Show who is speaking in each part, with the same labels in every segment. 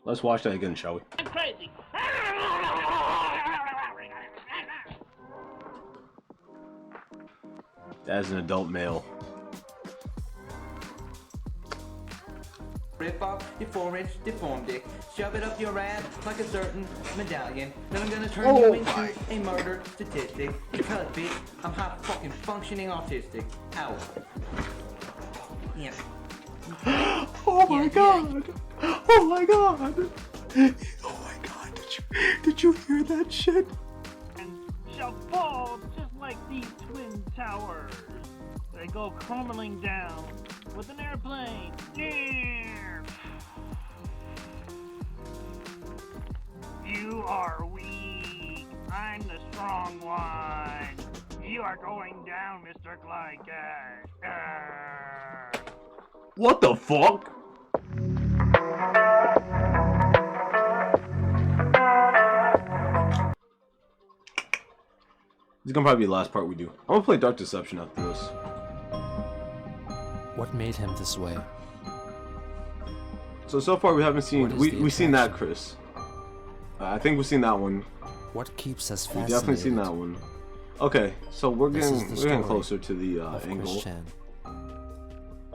Speaker 1: Let's watch that again, shall we?
Speaker 2: I'm crazy.
Speaker 1: As an adult male.
Speaker 3: Rip off your 4-inch deformed dick, shove it up your ass like a certain medallion. Then I'm gonna turn you into a murder statistic. Because, bitch, I'm high fucking functioning autistic. Ow. Yeah.
Speaker 1: Oh my god! Oh my god! Oh my god! Did you hear that shit?
Speaker 2: And shall fall just like these twin towers. They go crumbling down with an airplane. Yeah. You are weak. I'm the strong one. You are going down, Mr. Clyde Cash.
Speaker 1: What the fuck? This is gonna probably be the last part we do. I'm gonna play Dark Deception after this.
Speaker 4: What made him this way?
Speaker 1: So far we haven't seen.
Speaker 4: What is
Speaker 1: We've seen that,
Speaker 4: attraction?
Speaker 1: Chris. I think we've seen that one.
Speaker 4: What keeps us
Speaker 1: We've
Speaker 4: fascinated?
Speaker 1: definitely seen that one. Okay, so we're
Speaker 4: This is
Speaker 1: getting
Speaker 4: the
Speaker 1: we're getting
Speaker 4: story
Speaker 1: closer to the
Speaker 4: of
Speaker 1: angle.
Speaker 4: Chris Chan.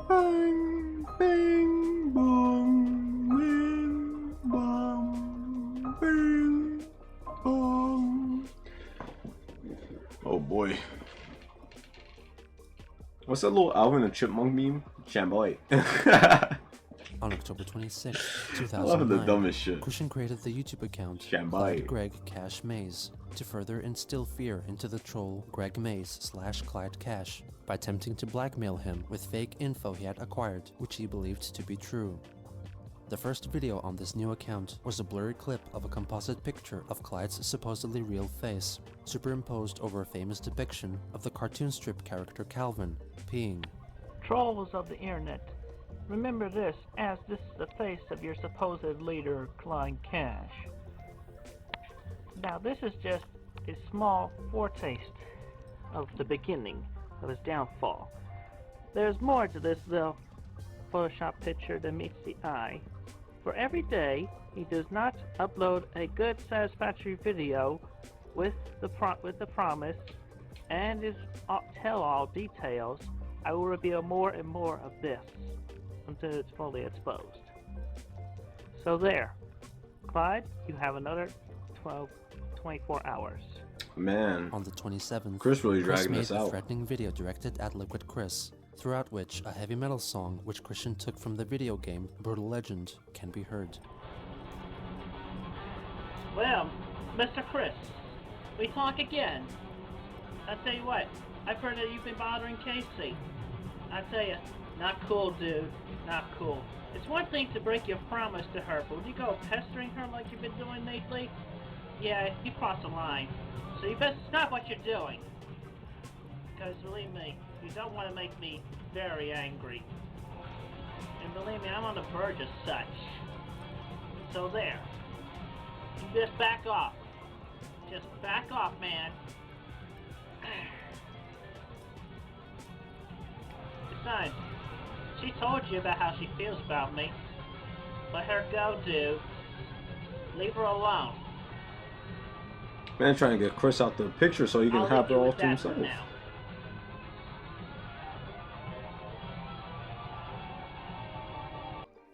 Speaker 1: Bang, bang, boom, bing, bong, bing, bong. Oh boy. What's that little Alvin and Chipmunk meme? Chamboy.
Speaker 4: On October 26,
Speaker 1: I love the
Speaker 4: 2009,
Speaker 1: dumbest shit.
Speaker 4: Christian created the YouTube account
Speaker 1: Shambai.
Speaker 4: Clyde Greg Cash Maze to further instill fear into the troll Greg Maze / Clyde Cash by attempting to blackmail him with fake info he had acquired, which he believed to be true. The first video on this new account was a blurry clip of a composite picture of Clyde's supposedly real face, superimposed over a famous depiction of the cartoon strip character Calvin peeing.
Speaker 2: Trolls of the internet, remember this, as this is the face of your supposed leader, Clyde Cash. Now this is just a small foretaste of the beginning of his downfall. There's more to this though. Photoshop picture that meets the eye. For every day he does not upload a good satisfactory video with the promise and his tell-all details, I will reveal more and more of this until it's fully exposed. So there, Clyde, you have another 24 hours.
Speaker 1: Man,
Speaker 4: On the 27th,
Speaker 1: Chris really
Speaker 4: Chris
Speaker 1: dragging
Speaker 4: made
Speaker 1: us
Speaker 4: a
Speaker 1: out.
Speaker 4: threatening video directed at Liquid Chris, throughout which a heavy metal song which Christian took from the video game Brutal Legend can be heard.
Speaker 2: Well, Mr. Chris, we talk again. I tell you what, I've heard that you've been bothering Casey. I tell you, not cool, dude. Not cool. It's one thing to break your promise to her, but when you go pestering her like you've been doing lately, yeah, you cross the line. So you best stop what you're doing. Because believe me, you don't want to make me very angry. And believe me, I'm on the verge of such. So there. You just back off. Just back off, man. Besides, she told you about how she feels about me. Let her go, dude. Leave her alone.
Speaker 1: Man, trying to get Chris out the picture so he can
Speaker 2: I'll
Speaker 1: have
Speaker 2: leave
Speaker 1: it
Speaker 2: you
Speaker 1: all
Speaker 2: with
Speaker 1: to
Speaker 2: that for
Speaker 1: himself.
Speaker 2: now.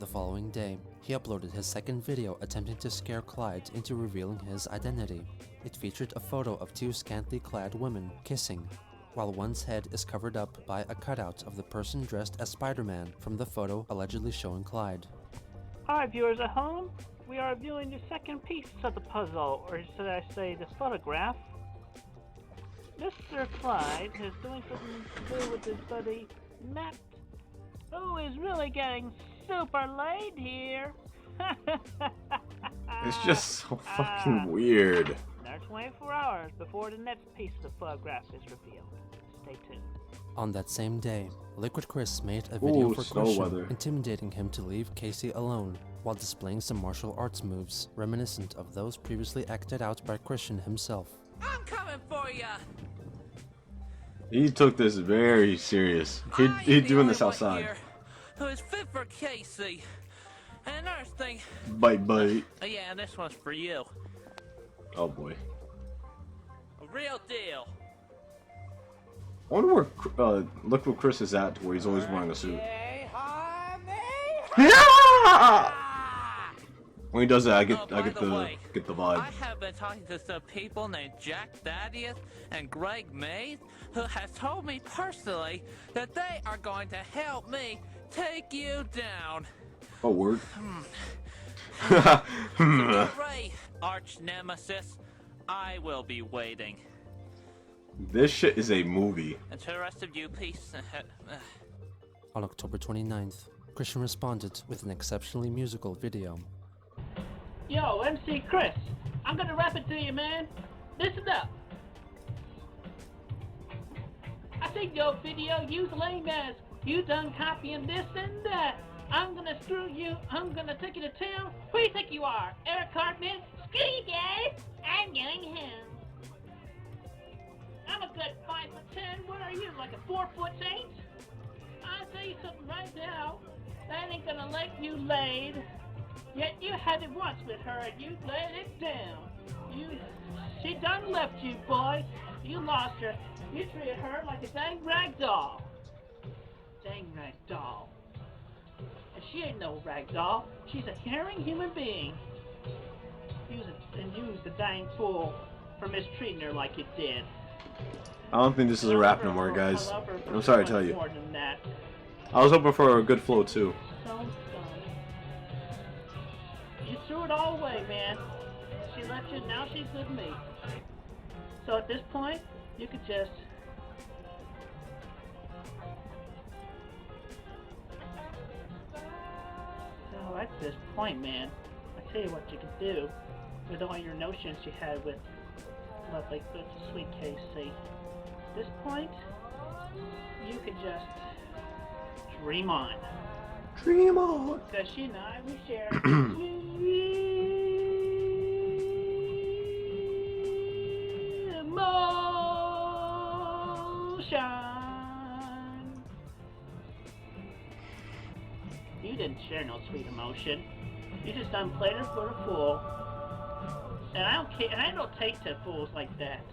Speaker 4: The following day, he uploaded his second video attempting to scare Clyde into revealing his identity. It featured a photo of two scantily clad women kissing, while one's head is covered up by a cutout of the person dressed as Spider-Man from the photo allegedly showing Clyde.
Speaker 2: Alright, viewers at home, we are viewing the second piece of the puzzle, or should I say the photograph. Mr. Clyde is doing something to do with his buddy Matt, who is really getting super laid here.
Speaker 1: It's just so fucking weird.
Speaker 2: There are 24 hours before the next piece of the photograph is revealed. Stay tuned.
Speaker 4: On that same day, Liquid Chris made a video
Speaker 1: Ooh,
Speaker 4: for
Speaker 1: snow
Speaker 4: Christian,
Speaker 1: weather.
Speaker 4: intimidating him to leave Casey alone, while displaying some martial arts moves reminiscent of those previously acted out by Christian himself.
Speaker 5: I'm coming for ya!
Speaker 1: He took this very serious. He'd doing this outside.
Speaker 5: Who is fit for Casey? And another thing.
Speaker 1: Bite, bite.
Speaker 5: Yeah, and this one's for you.
Speaker 1: Oh boy.
Speaker 5: A real deal.
Speaker 1: I wonder where, look where Chris is at, where he's always wearing a suit.
Speaker 3: Hey, honey!
Speaker 1: Yeah! When he does that, I
Speaker 5: By
Speaker 1: get
Speaker 5: the way,
Speaker 1: the vibe.
Speaker 5: I have been talking to some people named Jack Thaddeus and Greg Mays, who has told me personally that they are going to help me take you down.
Speaker 1: Oh, word.
Speaker 5: Get ready, arch nemesis. I will be waiting.
Speaker 1: This shit is a movie.
Speaker 5: And to the rest of you, peace.
Speaker 4: On October 29th, Christian responded with an exceptionally musical video.
Speaker 2: Yo, MC Chris, I'm gonna rap it to you, man. Listen up. I think your video, you's lame as. You done copying this and that. I'm gonna screw you. I'm gonna take you to town. Who do you think you are? Eric Cartman? Screw you guys. I'm going home. I'm a good 5'10". What are you, like a 4'8"? I'll tell you something right now. That ain't gonna let you laid. Yet you had it once with her and you laid it down. She done left you, boy. You lost her. You treated her like a dang rag doll. Dang rag doll. And she ain't no rag doll. She's a caring human being. You was the dang fool for mistreating her like you did.
Speaker 1: I don't think this is a rap no more, guys. I'm sorry to tell you.
Speaker 2: More than that.
Speaker 1: I was hoping for a good flow too.
Speaker 2: So dumb. You threw it all away, man. She left you, now she's with me. So at this point, you could just... So at this point, man, I tell you what you could do with all your notions you had with lovely, good, sweet KC. At this point, you could just dream on.
Speaker 1: Dream on.
Speaker 2: Because she and I, we share emotion. You didn't share no sweet emotion. You just done played her for a fool. And I don't care, and I don't take to fools like that.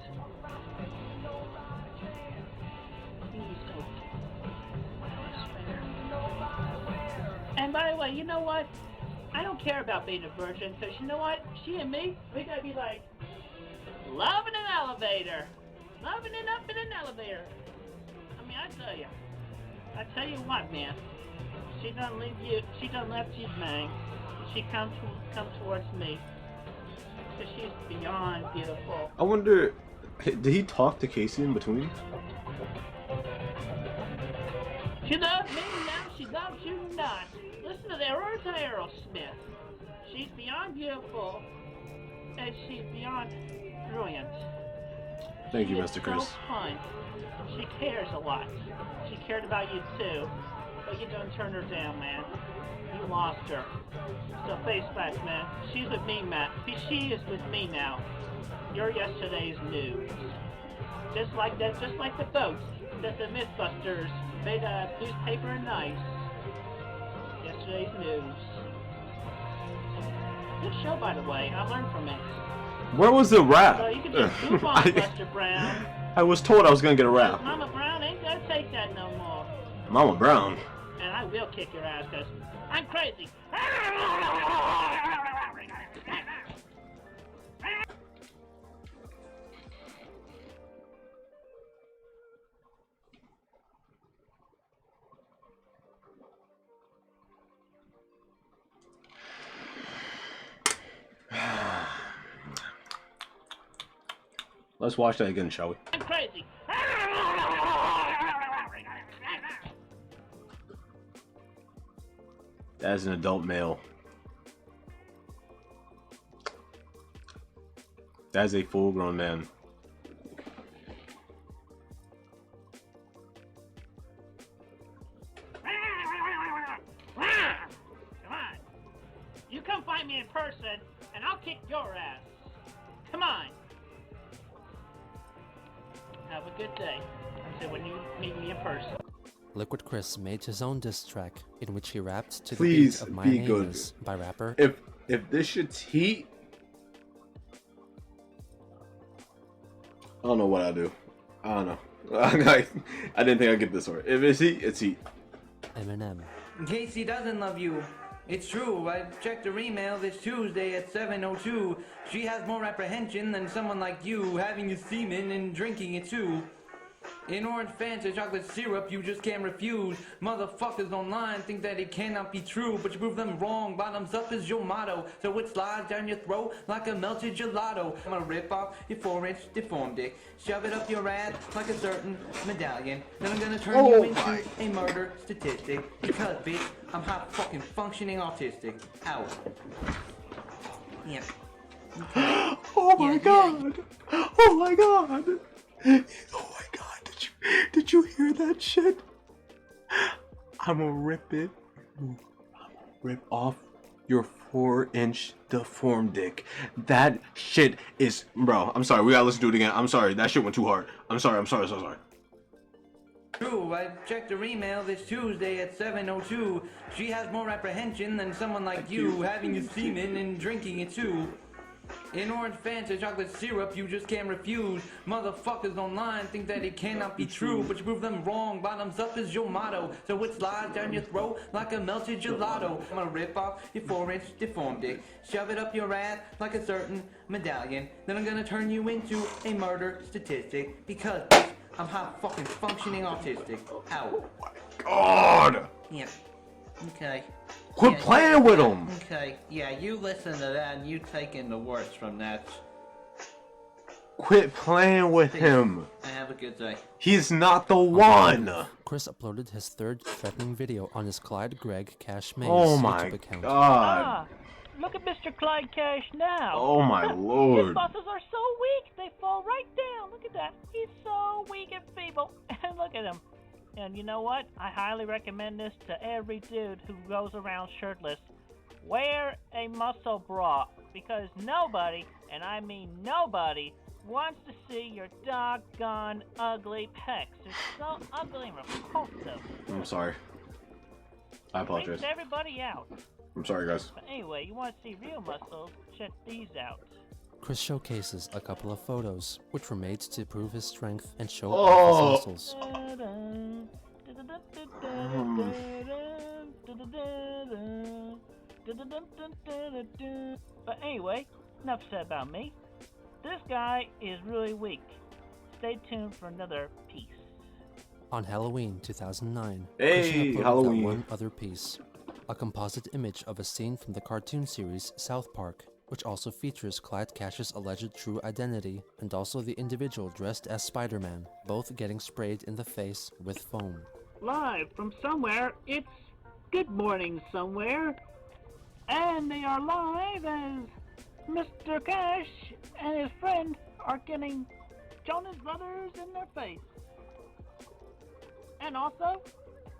Speaker 2: And by the way, you know what? I don't care about being a virgin, because you know what? She and me, we gotta be like, loving an elevator. Loving it up in an elevator. I mean, I tell you what, man. She done leave you, she done left you, man. She come towards me. Because she's beyond beautiful.
Speaker 1: I wonder, did he talk to Casey in between?
Speaker 2: She loves me now, she loves you not. Listen to the words of Aerosmith. She's beyond beautiful, and she's beyond brilliant.
Speaker 1: Thank you,
Speaker 2: She
Speaker 1: Mr.
Speaker 2: is
Speaker 1: Chris.
Speaker 2: so fun. She cares a lot. She cared about you too, but you done turned her down, man. You lost her. So face facts, man. She's with me, Matt. She is with me now. You're yesterday's news. Just like that, just like the boats that the Mythbusters made out of newspaper and ice. Yesterday's news. Good show, by the way. I learned from it.
Speaker 1: Where was the rap?
Speaker 2: So you can just move on, Buster Brown.
Speaker 1: I was told I was gonna get a rap.
Speaker 2: Mama Brown ain't gonna take that no more.
Speaker 1: Mama Brown.
Speaker 2: And I will kick your ass, cause I'm crazy.
Speaker 1: Let's watch that again, shall we?
Speaker 2: I'm crazy.
Speaker 1: As an adult male. As a full-grown man.
Speaker 2: Come on. You come find me in person, and I'll kick your ass. Come on. Have a good day. I said when you meet me in person.
Speaker 4: Liquid Chris made his own diss track, in which he rapped to the
Speaker 1: Please
Speaker 4: beat of My
Speaker 1: be
Speaker 4: Name
Speaker 1: good.
Speaker 4: Is by rapper.
Speaker 1: If this shit's heat, I don't know what I do. I don't know. I didn't think I'd get this far. If it's heat, it's heat.
Speaker 4: Eminem.
Speaker 3: Casey doesn't love you. It's true. I checked her email this Tuesday at 7:02. She has more apprehension than someone like you having your semen and drinking it too. In orange Fanta chocolate syrup, you just can't refuse. Motherfuckers online think that it cannot be true, but you prove them wrong. Bottoms up is your motto, so it slides down your throat like a melted gelato. I'm gonna rip off your 4-inch deformed dick, shove it up your ass like a certain medallion. Then I'm gonna turn you into a murder statistic, because bitch, I'm hot fucking functioning autistic. Out. Yeah.
Speaker 1: Oh my god! Oh my god! Oh my god! Did you hear that shit? I'm gonna rip it. I'm gonna rip off your 4-inch deformed dick. That shit is, bro. I'm sorry. We gotta listen to it again. I'm sorry. That shit went too hard. I'm sorry. So sorry.
Speaker 3: True, I checked her email this Tuesday at 7:02. She has more apprehension than someone like you having your semen and drinking it too. In orange Fanta chocolate syrup, you just can't refuse. Motherfuckers online think that it cannot be true, but you prove them wrong. Bottoms up is your motto, so it slides down your throat like a melted gelato. I'm gonna rip off your 4-inch deformed dick, shove it up your ass like a certain medallion. Then I'm gonna turn you into a murder statistic, because bitch, I'm hot fucking functioning autistic. Out.
Speaker 1: God!
Speaker 3: Yeah. Okay.
Speaker 1: Quit playing with him!
Speaker 3: Okay, yeah, you listen to that and you take in the worst from that.
Speaker 1: Quit playing with him!
Speaker 3: Have a good day.
Speaker 1: He's not the one!
Speaker 4: Chris uploaded his third threatening video on his Clyde Cash Maze
Speaker 1: Oh my
Speaker 4: YouTube account.
Speaker 1: god!
Speaker 2: Look at Mr. Clyde Cash now.
Speaker 1: Oh my
Speaker 2: His
Speaker 1: lord!
Speaker 2: muscles are so weak, they fall right down. Look at that. He's so weak and feeble. And look at him. And you know what? I highly recommend this to every dude who goes around shirtless. Wear a muscle bra, because nobody, and I mean nobody, wants to see your doggone ugly pecs. They're so ugly and repulsive.
Speaker 1: I'm sorry. I apologize.
Speaker 2: Freaks everybody out.
Speaker 1: I'm sorry, guys.
Speaker 2: But anyway, you want to see real muscles? Check these out.
Speaker 4: Chris showcases a couple of photos, which were made to prove his strength and show off his muscles.
Speaker 2: But anyway, enough said about me. This guy is really weak. Stay tuned for another piece.
Speaker 4: On Halloween 2009,
Speaker 1: Hey,
Speaker 4: Christian uploaded
Speaker 1: Halloween.
Speaker 4: that one other piece, a composite image of a scene from the cartoon series South Park, which also features Clyde Cash's alleged true identity, and also the individual dressed as Spider-Man, both getting sprayed in the face with foam.
Speaker 2: Live from somewhere, it's Good Morning Somewhere. And they are live as Mr. Cash and his friend are getting Jonas Brothers in their face. And also,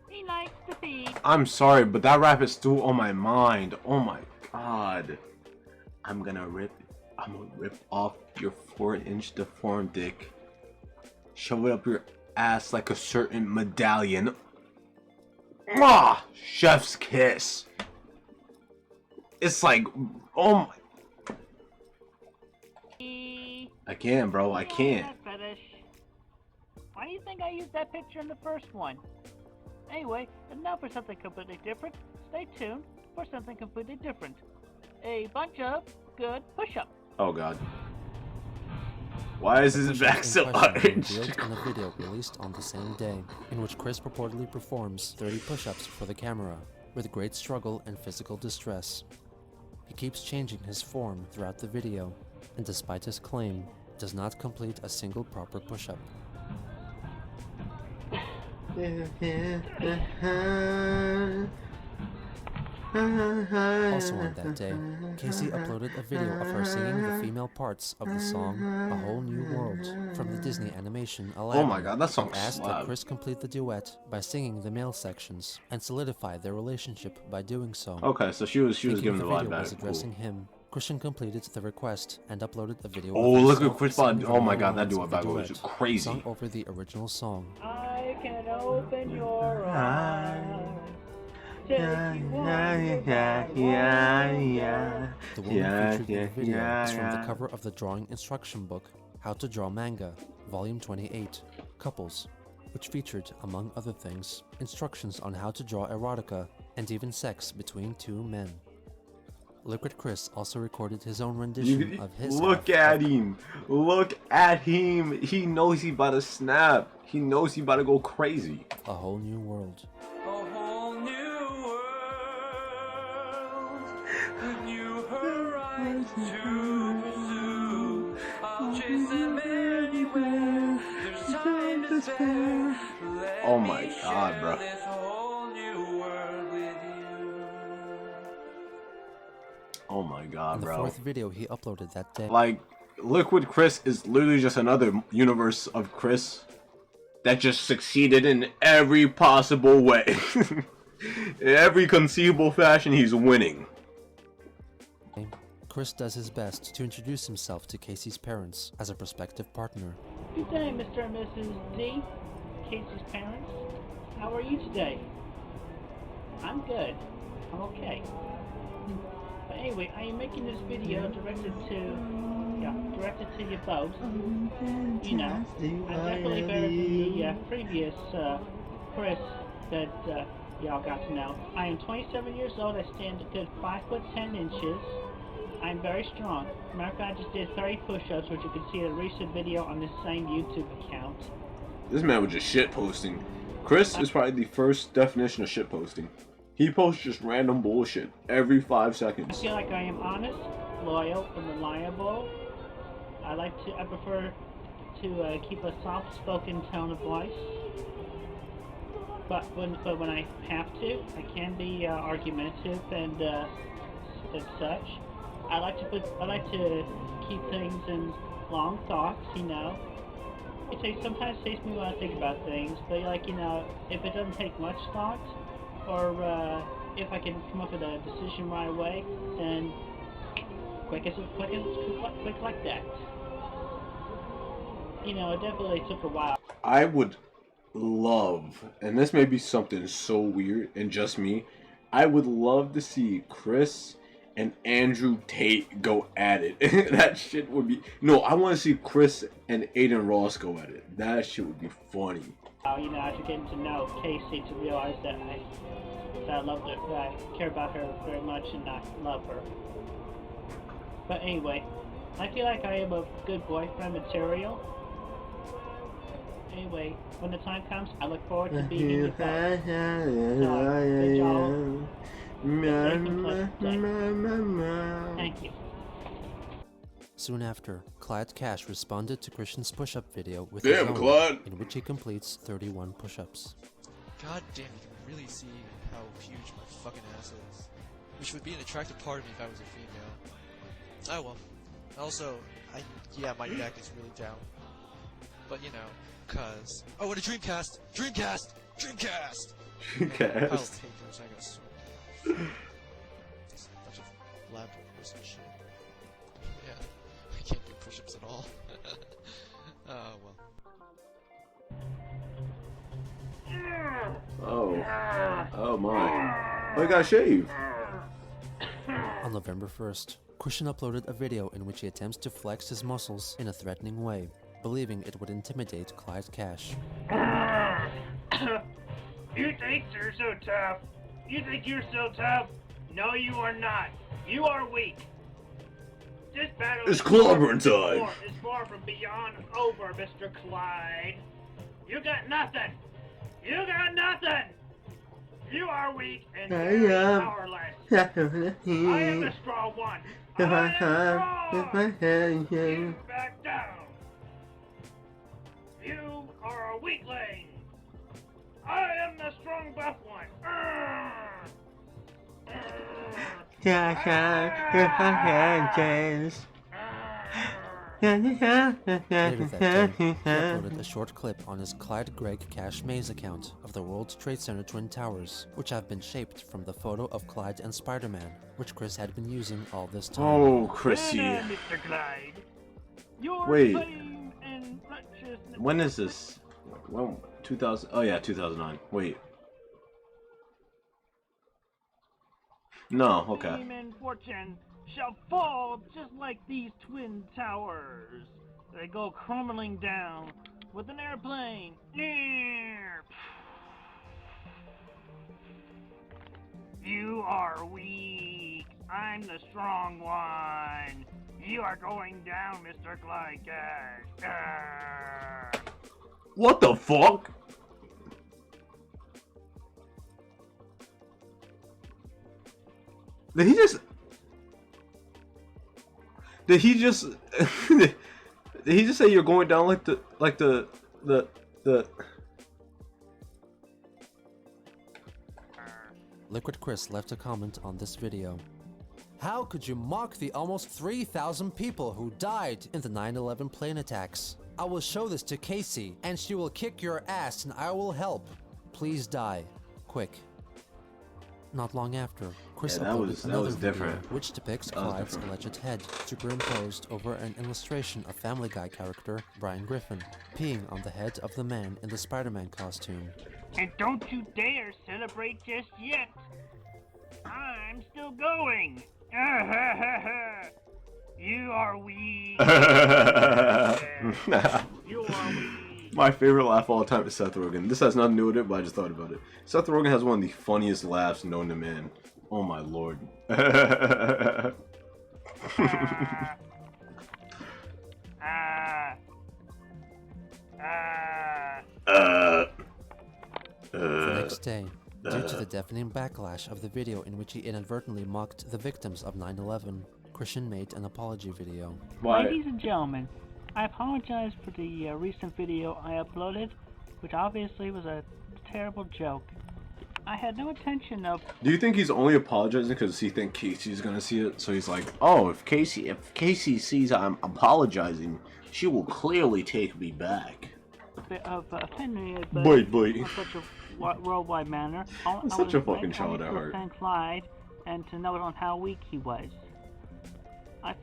Speaker 2: he likes to feed.
Speaker 1: I'm sorry, but that rap is still on my mind. Oh my god. I'm gonna rip off your 4-inch deformed dick, shove it up your ass like a certain medallion. Mwah! Chef's kiss. It's like, oh my. I can't, bro. I can't.
Speaker 2: Fetish. Why do you think I used that picture in the first one? Anyway, and now for something completely different. Stay tuned for something completely different. A bunch of good push-ups.
Speaker 1: Oh god. Why is his back so
Speaker 4: Question
Speaker 1: arched?
Speaker 4: revealed in a video released on the same day, in which Chris purportedly performs 30 push-ups for the camera, with great struggle and physical distress. He keeps changing his form throughout the video, and despite his claim, does not complete a single proper push-up. Also on that day, Casey uploaded a video of her singing the female parts of the song A Whole New World from the Disney animation Aladdin.
Speaker 1: Oh my god, that song
Speaker 4: and asked that
Speaker 1: slapped.
Speaker 4: Chris complete the duet by singing the male sections and solidify their relationship by doing so.
Speaker 1: Okay, so she was
Speaker 4: Thinking
Speaker 1: giving
Speaker 4: the
Speaker 1: the vibe
Speaker 4: video
Speaker 1: back.
Speaker 4: was addressing him, Christian completed the request and uploaded a video.
Speaker 1: Oh,
Speaker 4: of
Speaker 1: look
Speaker 4: himself
Speaker 1: at Chris
Speaker 4: singing
Speaker 1: Bond. Oh my
Speaker 4: the
Speaker 1: god, that
Speaker 4: lines
Speaker 1: dude
Speaker 4: of the
Speaker 1: back was
Speaker 4: duet,
Speaker 1: crazy.
Speaker 4: sung over the original song.
Speaker 2: I can open your eyes. Take you wonder by wonder.
Speaker 4: The woman featured in the video is from the cover of the drawing instruction book, How to Draw Manga, Volume 28, Couples, which featured, among other things, instructions on how to draw erotica and even sex between two men. Liquid Chris also recorded his own rendition of his
Speaker 1: Look at him. Look at him. He knows he about to snap. He knows he about to go crazy.
Speaker 4: A Whole New World.
Speaker 3: A whole new world with new horizons to pursue. I'll chase them anywhere. There's time to spare.
Speaker 1: Oh my god, bro.
Speaker 3: This whole new world with you.
Speaker 1: Oh my god,
Speaker 4: In the
Speaker 1: bro.
Speaker 4: fourth video he uploaded that day.
Speaker 1: Like, Liquid Chris is literally just another universe of Chris that just succeeded in every possible way. In every conceivable fashion, he's winning.
Speaker 4: Chris does his best to introduce himself to Casey's parents as a prospective partner.
Speaker 2: Good day, Mr. and Mrs. D. Casey's parents. How are you today? I'm good. I'm okay. But anyway, I am making this video directed to you both. You know, I'm definitely better than the previous Chris that y'all got to know. I am 27 years old. I stand a good 5 foot 10 inches. I'm very strong. Matter of fact, I just did 30 push-ups, which you can see in a recent video on this same YouTube account.
Speaker 1: This man was just shit posting. Chris is probably the first definition of shit posting. He posts just random bullshit every 5
Speaker 2: I
Speaker 1: seconds.
Speaker 2: feel like I am honest, loyal, and reliable. I prefer to keep a soft-spoken tone of voice. But when I have to, I can be argumentative and such. I like to keep things in long thoughts, you know. Sometimes it takes me a while to think about things, but like, you know, if it doesn't take much thought, or if I can come up with a decision right away, then quick like that. You know, it definitely took a while.
Speaker 1: I would love, and this may be something so weird and just me, I would love to see Chris and Andrew Tate go at it. That shit would be... No, I want to see Chris and Aiden Ross go at it. That shit would be funny.
Speaker 2: You know, after getting to know Casey, to realize that I love her, that I care about her very much and I love her. But anyway, I feel like I am a good boyfriend material. Anyway, when the time comes, I look forward to being in your boat. Thank you.
Speaker 4: Soon after, Clyde Cash responded to Christian's push-up video with
Speaker 1: Damn,
Speaker 4: his own,
Speaker 1: Clyde.
Speaker 4: in which he completes 31 push-ups.
Speaker 6: God damn, you can really see how huge my fucking ass is. Which would be an attractive part of me if I was a female. Oh well. Also, yeah, my neck is really down. But you know, cause... Oh, and a Dreamcast! Dreamcast! Dreamcast!
Speaker 1: Dreamcast.
Speaker 6: Pile of papers, I guess. Just a bunch of lab papers and shit. Yeah, I can't do push-ups at all. Oh well.
Speaker 1: Oh my. Oh, I got shaved.
Speaker 4: On November 1st, Christian uploaded a video in which he attempts to flex his muscles in a threatening way, believing it would intimidate Clyde Cash.
Speaker 2: You think you're so tough? You think you're so tough? No, you are not. You are weak. This battle
Speaker 1: It's clobbering time.
Speaker 2: is far from beyond over, Mr. Clyde. You got nothing. You got nothing. You are weak and very powerless. I am the strong one. I am strong. You back down. You are a weakling. I am the strong buff one.
Speaker 4: Later that day, he uploaded a short clip on his Clyde Cash Maze account of the World Trade Center Twin Towers, which have been shaped from the photo of Clyde and Spider-Man, which Chris had been using all this time.
Speaker 1: Oh, Chrissy.
Speaker 2: Mr. Clyde. Your
Speaker 1: Wait.
Speaker 2: fame and righteousness.
Speaker 1: When is this? When? 2000? Oh yeah, 2009. Wait. No, okay.
Speaker 2: Fame and fortune shall fall just like these twin towers. They go crumbling down with an airplane. You are weak. I'm the strong one. You are going down, Mr. Clyde Cash.
Speaker 1: What the fuck? Did he just? Did he just? Did he just say you're going down like the?
Speaker 4: Liquid Chris left a comment on this video. How could you mock the almost 3,000 people who died in the 9/11 plane attacks? I will show this to Casey, and she will kick your ass and I will help. Please die. Quick. Not long after, Chris uploaded another video which depicts Clyde's alleged head superimposed over an illustration of Family Guy character Brian Griffin peeing on the head of the man in the Spider-Man costume.
Speaker 2: And don't you dare celebrate just yet. I'm still going. You are weak. You are weak.
Speaker 1: My favorite laugh of all time is Seth Rogen. This has nothing to do with it, but I just thought about it. Seth Rogen has one of the funniest laughs known to man. Oh my lord.
Speaker 4: The next day, due to the deafening backlash of the video in which he inadvertently mocked the victims of 9/11, Christian made an apology video.
Speaker 1: Why?
Speaker 2: Ladies and gentlemen, I apologize for the recent video I uploaded, which obviously was a terrible joke. I had no intention of...
Speaker 1: Do you think he's only apologizing because he thinks Casey's gonna see it? So he's like, oh, if Casey sees I'm apologizing, she will clearly take me back.
Speaker 2: offending me,
Speaker 1: Boy.
Speaker 2: in such a worldwide manner.
Speaker 1: I'm such a fucking child at heart.
Speaker 2: Thank Clyde and to note on how weak he was. I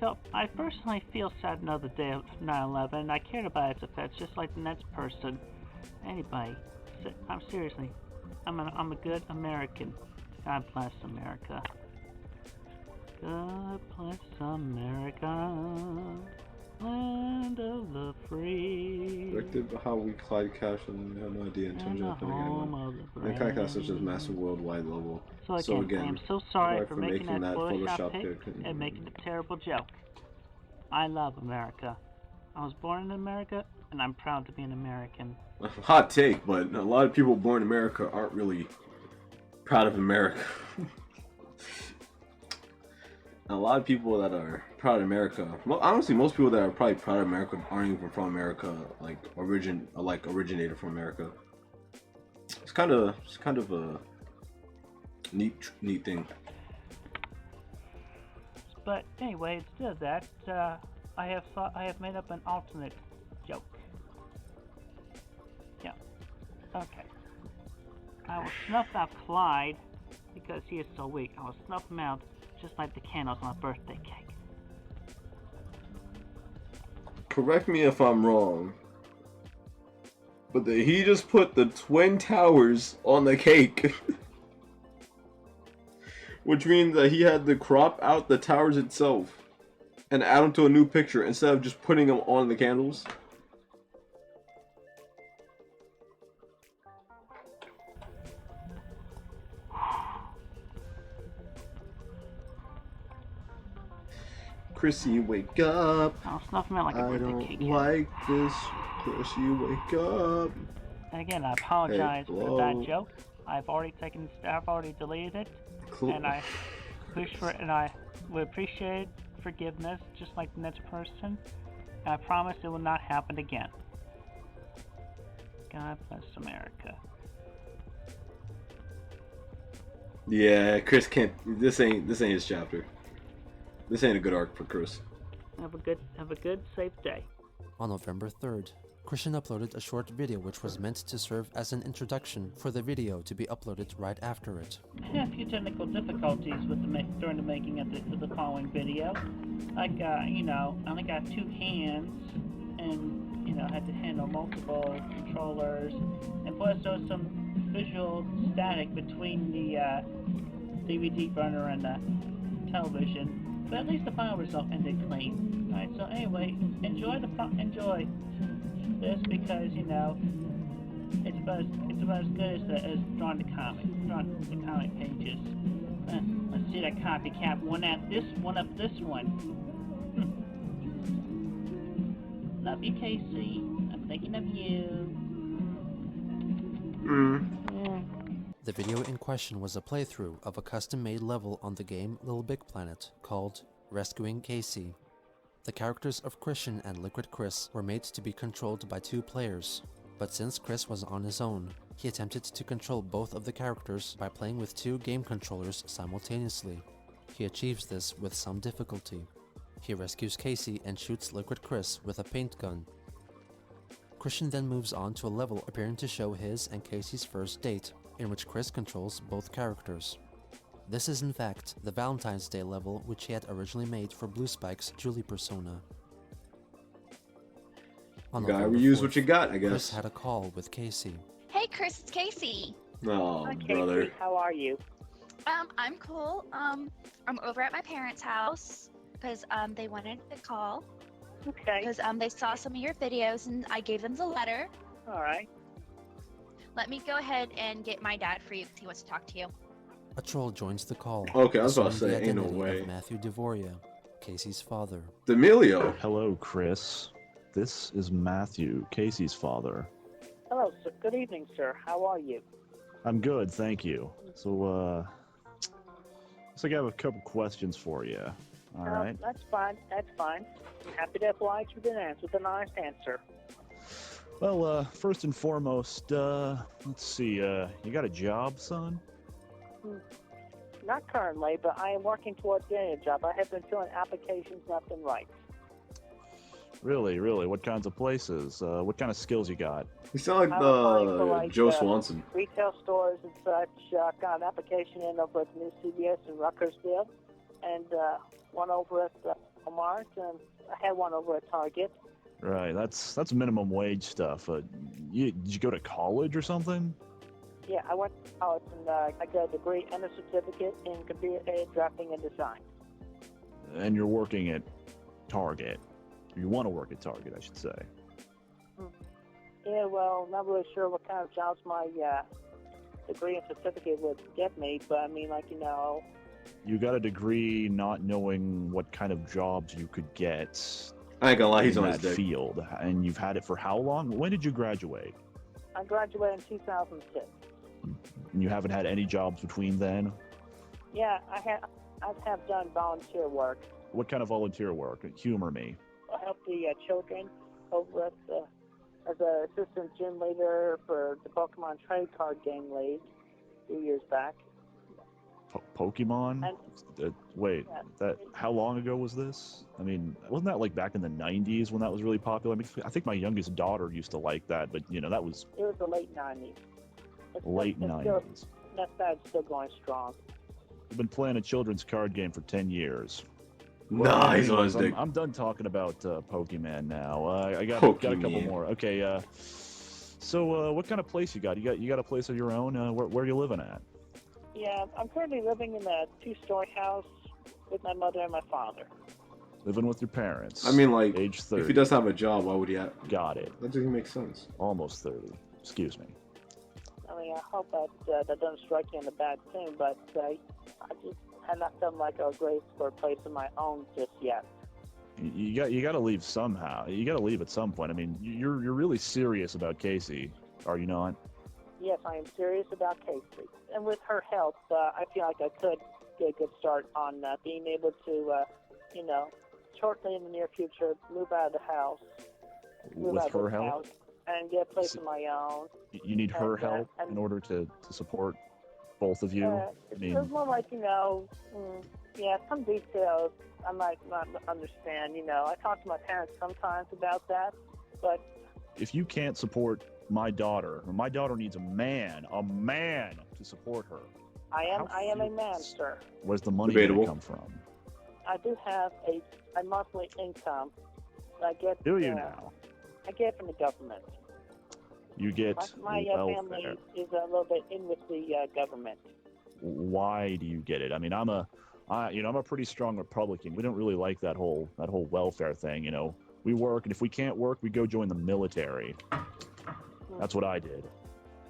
Speaker 2: personally feel sad another day of 9/11. I cared about its effects just like the next person. Anybody. I'm seriously. I'm a good American. God bless America. God bless America. Land of the free.
Speaker 1: Directed by how we Clyde Cash and have no idea in terms of anyone. And Clyde Cash is a massive worldwide level.
Speaker 2: So again, I'm so sorry for making that Photoshop pic and making a terrible joke. I love America. I was born in America, and I'm proud to be an American.
Speaker 1: Hot take, but a lot of people born in America aren't really proud of America. A lot of people that are proud of America, honestly, most people that are probably proud of America aren't even from America, originated from America. It's kind of a neat thing.
Speaker 2: But anyway, instead of that, I have made up an alternate joke. Yeah. Okay. I will snuff out Clyde because he is so weak. I will snuff him out just like the candles on a birthday cake.
Speaker 1: Correct me if I'm wrong, but he just put the Twin Towers on the cake. Which means that he had to crop out the towers itself and add them to a new picture instead of just putting them on the candles. Chrissy, wake up.
Speaker 2: I'll snuff him out like a birthday cake.
Speaker 1: I don't like this. Chrissy, wake up.
Speaker 2: And again, I apologize for that joke. I've already deleted it.
Speaker 1: Cool.
Speaker 2: And I wish for and I would appreciate forgiveness just like the next person. And I promise it will not happen again. God bless America.
Speaker 1: Yeah, Chris can't. This ain't his chapter. This ain't a good arc for Chris.
Speaker 2: Have a good, safe day.
Speaker 4: On November 3rd, Christian uploaded a short video which was meant to serve as an introduction for the video to be uploaded right after it.
Speaker 2: I had a few technical difficulties with during the making of the following video. Like, I only got 2 hands, and had to handle multiple controllers, and plus there was some visual static between the DVD burner and the television. But at least the final result ended clean. Alright, so anyway, enjoy this because it's about as good as drawing the comic pages. Let's see that copycat one up this one. Love you, Casey. I'm thinking of you.
Speaker 4: The video in question was a playthrough of a custom-made level on the game Little Big Planet called Rescuing Casey. The characters of Christian and Liquid Chris were made to be controlled by 2 players, but since Chris was on his own, he attempted to control both of the characters by playing with 2 game controllers simultaneously. He achieves this with some difficulty. He rescues Casey and shoots Liquid Chris with a paint gun. Christian then moves on to a level appearing to show his and Casey's first date, in which Chris controls both characters. This is in fact the Valentine's Day level which he had originally made for Blue Spike's Julie persona. On
Speaker 1: You gotta
Speaker 4: November
Speaker 1: reuse
Speaker 4: 4th,
Speaker 1: what you got, I
Speaker 4: Chris
Speaker 1: guess.
Speaker 4: had a call with Casey.
Speaker 7: Hey, Chris, it's Casey.
Speaker 1: Oh,
Speaker 2: Hi, Casey.
Speaker 1: brother.
Speaker 2: How are you?
Speaker 7: I'm cool. I'm over at my parents' house because they wanted to call
Speaker 2: Okay.
Speaker 7: because they saw some of your videos and I gave them the letter.
Speaker 2: All right.
Speaker 7: Let me go ahead and get my dad for you because he wants to talk to you.
Speaker 4: A troll joins the call.
Speaker 1: Okay, I was about to
Speaker 4: assuming
Speaker 1: say,
Speaker 4: the
Speaker 1: ain't no
Speaker 4: identity
Speaker 1: way.
Speaker 4: of Matthew DeVoria, Casey's father.
Speaker 1: D'Amelio.
Speaker 8: Hello, Chris. This is Matthew, Casey's father.
Speaker 2: Hello, sir. Good evening, sir. How are you?
Speaker 8: I'm good, thank you. So, looks like I have a couple questions for you. All right.
Speaker 2: That's fine. That's fine. Happy to oblige with an answer, with an honest answer.
Speaker 8: Well, first and foremost, let's see, you got a job, son?
Speaker 2: Not currently, but I am working toward getting a job. I have been filling applications left and right.
Speaker 8: Really, really? What kinds of places? What kind of skills you got?
Speaker 1: You sound like
Speaker 2: I'm applying for, like,
Speaker 1: Joe Swanson.
Speaker 2: Retail stores and such. Got an application in over at the new CVS in Ruckersville, and one over at Walmart, and I had one over at Target.
Speaker 8: Right, that's minimum wage stuff. Did you go to college or something?
Speaker 2: Yeah, I went to college and I got a degree and a certificate in computer aided drafting and design.
Speaker 8: And you're working at Target. You want to work at Target, I should say.
Speaker 2: Yeah, well, not really sure what kind of jobs my degree and certificate would get me, but I mean, like,
Speaker 8: You got a degree not knowing what kind of jobs you could get
Speaker 1: I ain't gonna lie, he's
Speaker 8: in
Speaker 1: on his
Speaker 8: that
Speaker 1: dick.
Speaker 8: field. And you've had it for how long? When did you graduate?
Speaker 2: I graduated in 2006.
Speaker 8: And you haven't had any jobs between then?
Speaker 2: Yeah, I have done volunteer work.
Speaker 8: What kind of volunteer work? Humor me.
Speaker 2: I helped the children over at as an assistant gym leader for the Pokemon Trade Card Game League a few years back.
Speaker 8: Pokemon?
Speaker 2: And,
Speaker 8: Wait,
Speaker 2: yeah.
Speaker 8: how long ago was this? I mean, wasn't that like back in the 90s when that was really popular? I mean, I think my youngest daughter used to like that, but that was
Speaker 2: It was the late 90s.
Speaker 8: late
Speaker 2: It's
Speaker 8: 90s.
Speaker 2: That's still going strong.
Speaker 8: I've been playing a children's card game for 10 years.
Speaker 1: Nah, he's on his
Speaker 8: anyways,
Speaker 1: dick.
Speaker 8: I'm done talking about Pokemon now. I got a couple
Speaker 1: Pokemon.
Speaker 8: more. Okay, so what kind of place you got? You got a place of your own? Where are you living at?
Speaker 2: Yeah, I'm currently living in a 2-story house with my mother and my father.
Speaker 8: Living with your parents.
Speaker 1: I mean, like,
Speaker 8: age 30.
Speaker 1: if he does have a job, why would he have?
Speaker 8: Got it.
Speaker 1: That doesn't make sense.
Speaker 8: Almost 30. Excuse me.
Speaker 2: I mean, I hope that doesn't strike you in a bad thing, but I just had not felt like I was ready for a place of my own just yet.
Speaker 8: You got to leave somehow. You got to leave at some point. I mean, you're really serious about Casey, are you not?
Speaker 2: Yes, I am serious about Casey. And with her help, I feel like I could get a good start on being able to, shortly in the near future, move out of the house.
Speaker 8: With her help?
Speaker 2: House and get a place of my own.
Speaker 8: You need her
Speaker 2: And,
Speaker 8: help
Speaker 2: and-
Speaker 8: in order to support both of you? I
Speaker 2: It's
Speaker 8: mean,
Speaker 2: more like, Yeah, some details I might not understand. You know, I talk to my parents sometimes about that, but
Speaker 8: If you can't support my daughter needs a man to support her.
Speaker 2: I am a man,
Speaker 8: fearless.
Speaker 2: sir.
Speaker 8: Where's the money going to
Speaker 9: Debatable.
Speaker 8: come from?
Speaker 2: I do have a monthly income. I get.
Speaker 8: Do you now?
Speaker 2: I get from the government.
Speaker 8: You get
Speaker 2: My
Speaker 8: welfare.
Speaker 2: family is a little bit in with the government.
Speaker 8: Why do you get it? I mean, I'm a pretty strong Republican. We don't really like that whole welfare thing. You know, we work, and if we can't work, we go join the military. That's what I did.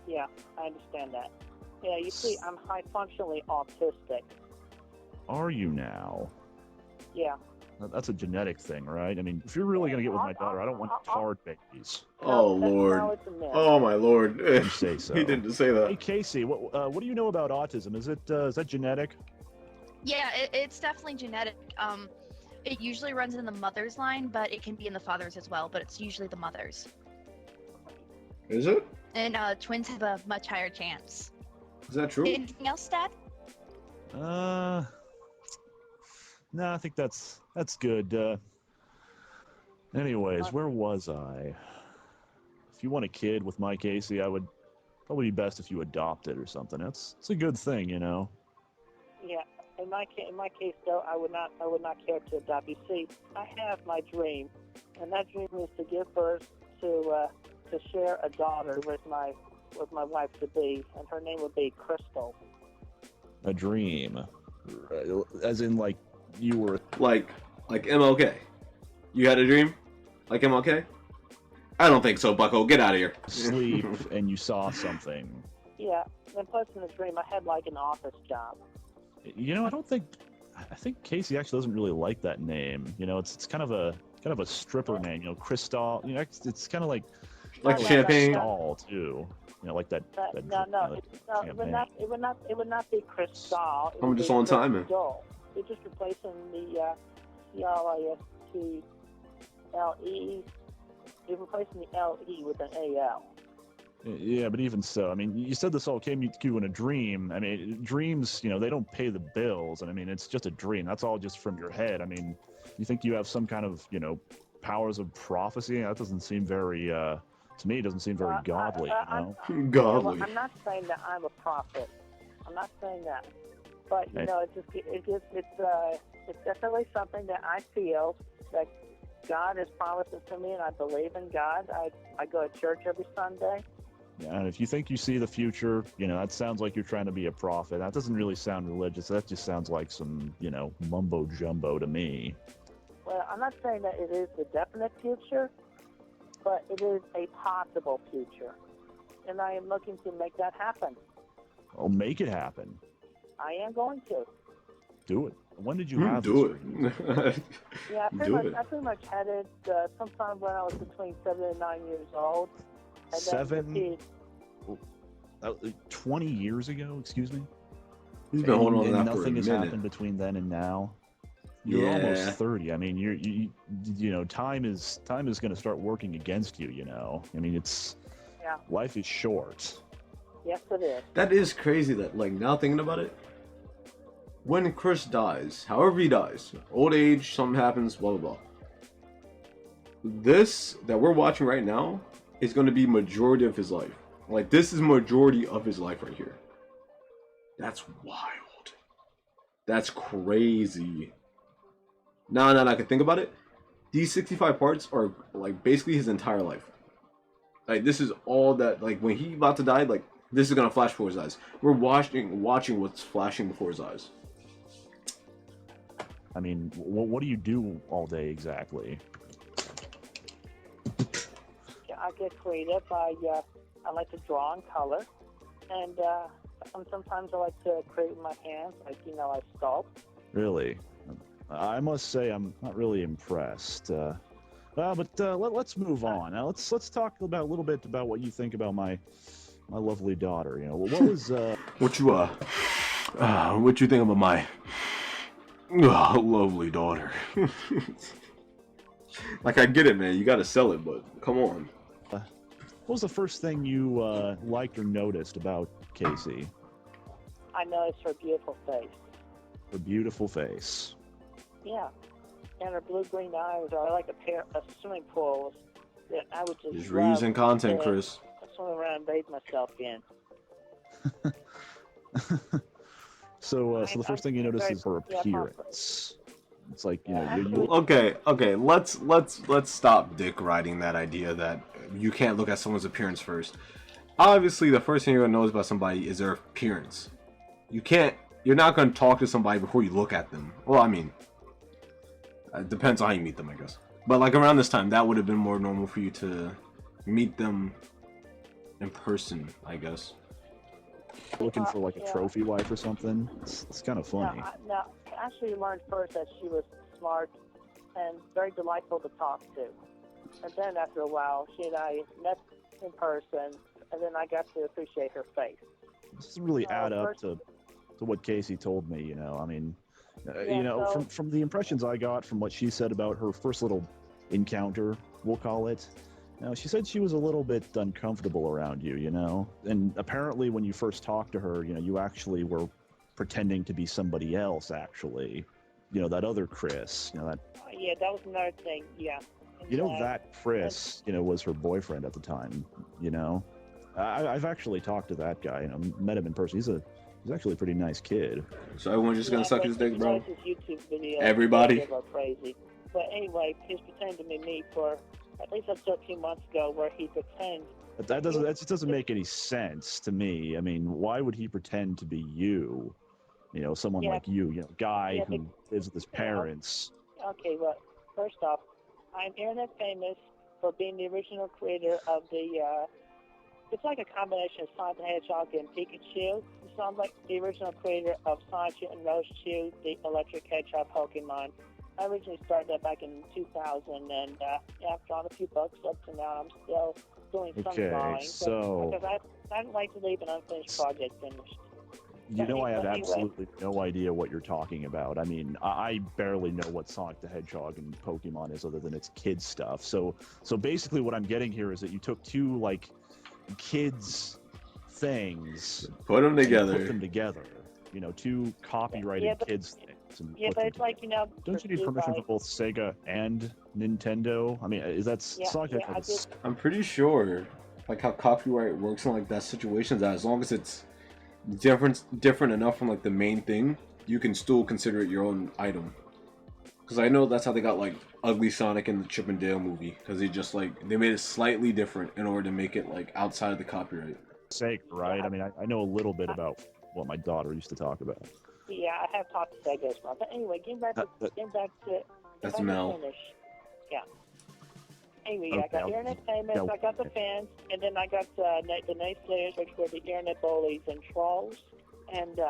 Speaker 2: Yeah, I understand that. Yeah, you see, I'm high functionally autistic.
Speaker 8: Are you now?
Speaker 2: Yeah.
Speaker 8: That's a genetic thing, right? I mean, if you're really going to get with my daughter, I don't want tard babies.
Speaker 9: Oh
Speaker 2: No,
Speaker 9: Lord.
Speaker 2: it's a myth.
Speaker 9: Oh my Lord.
Speaker 8: You say so.
Speaker 9: He didn't say
Speaker 8: Hey,
Speaker 9: that.
Speaker 8: Casey, what do you know about autism? Is that genetic?
Speaker 7: Yeah, it's definitely genetic. It usually runs in the mother's line, but it can be in the father's as well. But it's usually the mother's.
Speaker 9: Is it?
Speaker 7: And twins have a much higher chance.
Speaker 9: Is that true?
Speaker 7: Anything else, Dad?
Speaker 8: No, I think that's good. Anyways, where was I? If you want a kid with my Casey, I would probably be best if you adopt it or something. It's a good thing, you know.
Speaker 2: Yeah. In my case, though, I would not care to adopt. You see, I have my dream, and that dream is to give birth to share a daughter with my wife to be, and her name would be Crystal.
Speaker 8: A dream, as in like you were.
Speaker 9: Like MLK. You had a dream? Like MLK? I don't think so, Bucko. Get out of here.
Speaker 8: Asleep and you saw something.
Speaker 2: Yeah. And plus, in the dream, I had like an office job.
Speaker 8: You know, I think Casey actually doesn't really like that name. You know, it's kind of a stripper name. You know, Crystal. You know, it's kind of like
Speaker 9: champagne.
Speaker 8: Crystal too. You know, like that.
Speaker 2: No, it would not be Crystal. It
Speaker 9: I'm
Speaker 2: would
Speaker 9: just
Speaker 2: be
Speaker 9: on time, man.
Speaker 2: Crystal. You're just replacing the C-R-I-S-T-L-E. You're replacing the L-E with an A-L.
Speaker 8: Yeah, but even so, I mean, you said this all came to you in a dream. I mean, dreams, you know, they don't pay the bills. And I mean, it's just a dream. That's all just from your head. I mean, you think you have some kind of, you know, powers of prophecy? That doesn't seem very, to me, it doesn't seem very godly, you know?
Speaker 9: Godly.
Speaker 2: I'm not saying that I'm a prophet. I'm not saying that. But, you know, it's definitely something that I feel that God has promised it to me, and I believe in God. I go to church every Sunday.
Speaker 8: Yeah, and if you think you see the future, you know, that sounds like you're trying to be a prophet. That doesn't really sound religious. That just sounds like some, you know, mumbo jumbo to me.
Speaker 2: Well, I'm not saying that it is the definite future, but it is a possible future. And I am looking to make that happen.
Speaker 8: Well, make it happen.
Speaker 2: I am going to.
Speaker 8: Do it. When did you have
Speaker 9: Do
Speaker 8: this?
Speaker 9: it.
Speaker 2: Yeah, I
Speaker 9: Do it.
Speaker 2: pretty much had it sometime when I was between 7 and 9 years old. And then
Speaker 8: 20 years ago, excuse me?
Speaker 9: He's been holding on to
Speaker 8: and
Speaker 9: that for a
Speaker 8: nothing has
Speaker 9: minute.
Speaker 8: happened between then and now. You're almost 30. I mean, you know, time is going to start working against you, you know. I mean, life is short.
Speaker 2: Yes, it is.
Speaker 9: That is crazy that, like, now thinking about it, when Chris dies, however he dies, old age, something happens, blah, blah, blah. This that we're watching right now is going to be majority of his life. Like, this is majority of his life right here. That's wild. That's crazy. Now I can think about it. These 65 parts are, like, basically his entire life. Like, this is all that, like, when he about to die, like, this is going to flash before his eyes. We're watching what's flashing before his eyes.
Speaker 8: I mean, what do you do all day exactly?
Speaker 2: I get creative. I like to draw and color. And sometimes I like to create with my hands. Like, you know, I sculpt.
Speaker 8: Really? I must say I'm not really impressed. Let's move on. Now let's talk about a little bit about what you think about my lovely daughter. You know, what was
Speaker 9: what you think about my lovely daughter? Like, I get it, man. You got to sell it, but come on.
Speaker 8: What was the first thing you liked or noticed about Casey?
Speaker 2: I noticed her beautiful face.
Speaker 8: Her beautiful face.
Speaker 10: Yeah. And her blue-green eyes are like a pair of swimming pools that I would just
Speaker 9: Just
Speaker 10: love
Speaker 9: reusing content,
Speaker 10: to
Speaker 9: Chris.
Speaker 10: swim around and bathe myself in.
Speaker 8: So the first thing you notice
Speaker 10: very-
Speaker 8: is her
Speaker 10: yeah,
Speaker 8: appearance. It's like, you know,
Speaker 10: Actually-
Speaker 9: Okay. Let's stop dick riding that idea that you can't look at someone's appearance first. Obviously, the first thing you're gonna notice about somebody is their appearance. You're not gonna talk to somebody before you look at them. Well, I mean, it depends on how you meet them, I guess. But like around this time, that would have been more normal for you to meet them in person, I guess.
Speaker 8: looking for like a trophy wife or something. It's kind of funny.
Speaker 10: No, I actually learned first that she was smart and very delightful to talk to. And then after a while, she and I met in person, and then I got to appreciate her face.
Speaker 8: This doesn't really add up
Speaker 10: first-
Speaker 8: to what Casey told me. You know, I mean,
Speaker 10: Yeah, so-
Speaker 8: from the impressions I got from what she said about her first little encounter, we'll call it. You know, she said she was a little bit uncomfortable around you, you know? And apparently when you first talked to her, you know, you actually were pretending to be somebody else, actually. You know, that other Chris, you know, that...
Speaker 10: Yeah, that was another thing, yeah. And,
Speaker 8: You know, that Chris, you know, was her boyfriend at the time, you know? I've actually talked to that guy, you know, met him in person. He's actually a pretty nice kid.
Speaker 9: So everyone's just gonna suck
Speaker 10: but
Speaker 9: his dick,
Speaker 10: he
Speaker 9: bro?
Speaker 10: does his YouTube videos.
Speaker 9: Everybody?
Speaker 10: They go crazy. But anyway, he's pretending to be me for at least up to a few months ago, where he pretends.
Speaker 8: But that just doesn't make any sense to me. I mean, why would he pretend to be you? You know, someone
Speaker 10: Yeah.
Speaker 8: like you know, guy
Speaker 10: Yeah,
Speaker 8: who lives with his parents.
Speaker 10: Okay, well, first off, I'm internet famous for being the original creator of the, it's like a combination of Sonic the Hedgehog and Pikachu. It sounds like the original creator of Sonic and Roschu, the electric hedgehog Pokemon. I originally started that back in 2000, and I've drawn a few books up to now. I'm still doing some
Speaker 8: Okay,
Speaker 10: drawing.
Speaker 8: so-
Speaker 10: Because I don't like to leave an unfinished project finished.
Speaker 8: You know, I have
Speaker 10: Anyway.
Speaker 8: absolutely no idea what you're talking about. I mean, I barely know what Sonic the Hedgehog and Pokemon is, other than it's kids stuff. So basically, what I'm getting here is that you took two like kids things,
Speaker 9: Put them
Speaker 8: and you
Speaker 9: together.
Speaker 8: put them together. You know, two copyrighted
Speaker 10: Yeah, but-
Speaker 8: kids things. And
Speaker 10: Yeah,
Speaker 8: put
Speaker 10: but
Speaker 8: them
Speaker 10: it's like, you know...
Speaker 8: Don't you need permission for both Sega and Nintendo? I mean, is that Sonic the
Speaker 10: yeah, I
Speaker 8: Hedgehog?
Speaker 10: just...
Speaker 9: I'm pretty sure, like how copyright works in like that situation, that as long as it's different enough from like the main thing, you can still consider it your own item. Because I know that's how they got like Ugly Sonic in the Chip and Dale movie, because they made it slightly different in order to make it like outside of the copyright.
Speaker 8: Sega, right? I mean, I know a little bit about what my daughter used to talk about.
Speaker 10: Yeah, I have talked to Sega as well. But anyway, getting back to
Speaker 9: That's Mel.
Speaker 10: finish. Yeah. Anyway, I
Speaker 8: Okay,
Speaker 10: got
Speaker 8: okay.
Speaker 10: internet famous,
Speaker 8: Yeah,
Speaker 10: I got the fans, and then I got the naysayers, which were the internet bullies and trolls. And you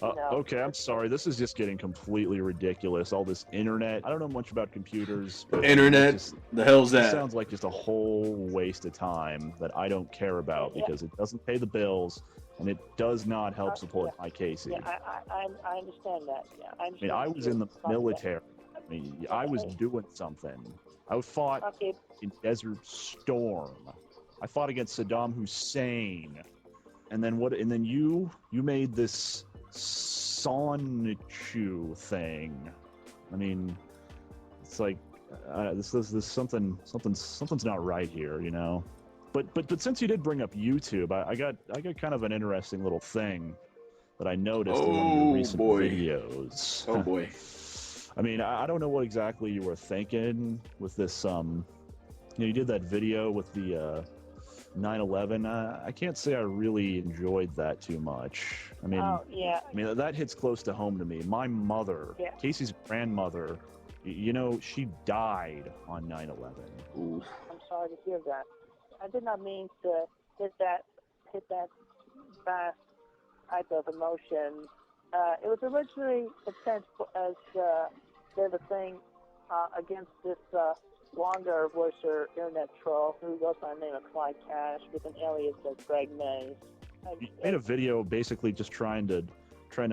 Speaker 10: know,
Speaker 8: Okay, I'm sorry. This is just getting completely ridiculous. All this internet. I don't know much about computers. But
Speaker 9: Internet?
Speaker 8: It
Speaker 9: The hell's
Speaker 8: just
Speaker 9: that?
Speaker 8: sounds like just a whole waste of time that I don't care about
Speaker 10: Yeah.
Speaker 8: because it doesn't pay the bills and it does not help support
Speaker 10: yeah.
Speaker 8: my Casey.
Speaker 10: yeah, I understand that. Yeah, I
Speaker 8: I
Speaker 10: understand.
Speaker 8: mean, I was in the military. I mean, I was doing something. I fought
Speaker 10: Okay,
Speaker 8: in Desert Storm. I fought against Saddam Hussein. And then what? And then you made this Sonichu thing. I mean, it's like this something's not right here, you know. But since you did bring up YouTube, I got kind of an interesting little thing that I noticed in one of your
Speaker 9: Oh,
Speaker 8: recent
Speaker 9: boy.
Speaker 8: videos.
Speaker 9: Oh boy.
Speaker 8: I mean, I don't know what exactly you were thinking with this. You did that video with the 9/11. I can't say I really enjoyed that too much. I mean,
Speaker 10: oh yeah,
Speaker 8: that hits close to home to me. My mother,
Speaker 10: Yeah.
Speaker 8: Casey's grandmother, you know, she died on 9/11.
Speaker 9: Ooh.
Speaker 10: I'm sorry to hear that. I did not mean to hit that fast type of emotion. It was originally intended as sort of a thing against this longer voicer internet troll who goes by the name of Clyde Cash with an alias of Greg Mays.
Speaker 8: You made a video basically just trying to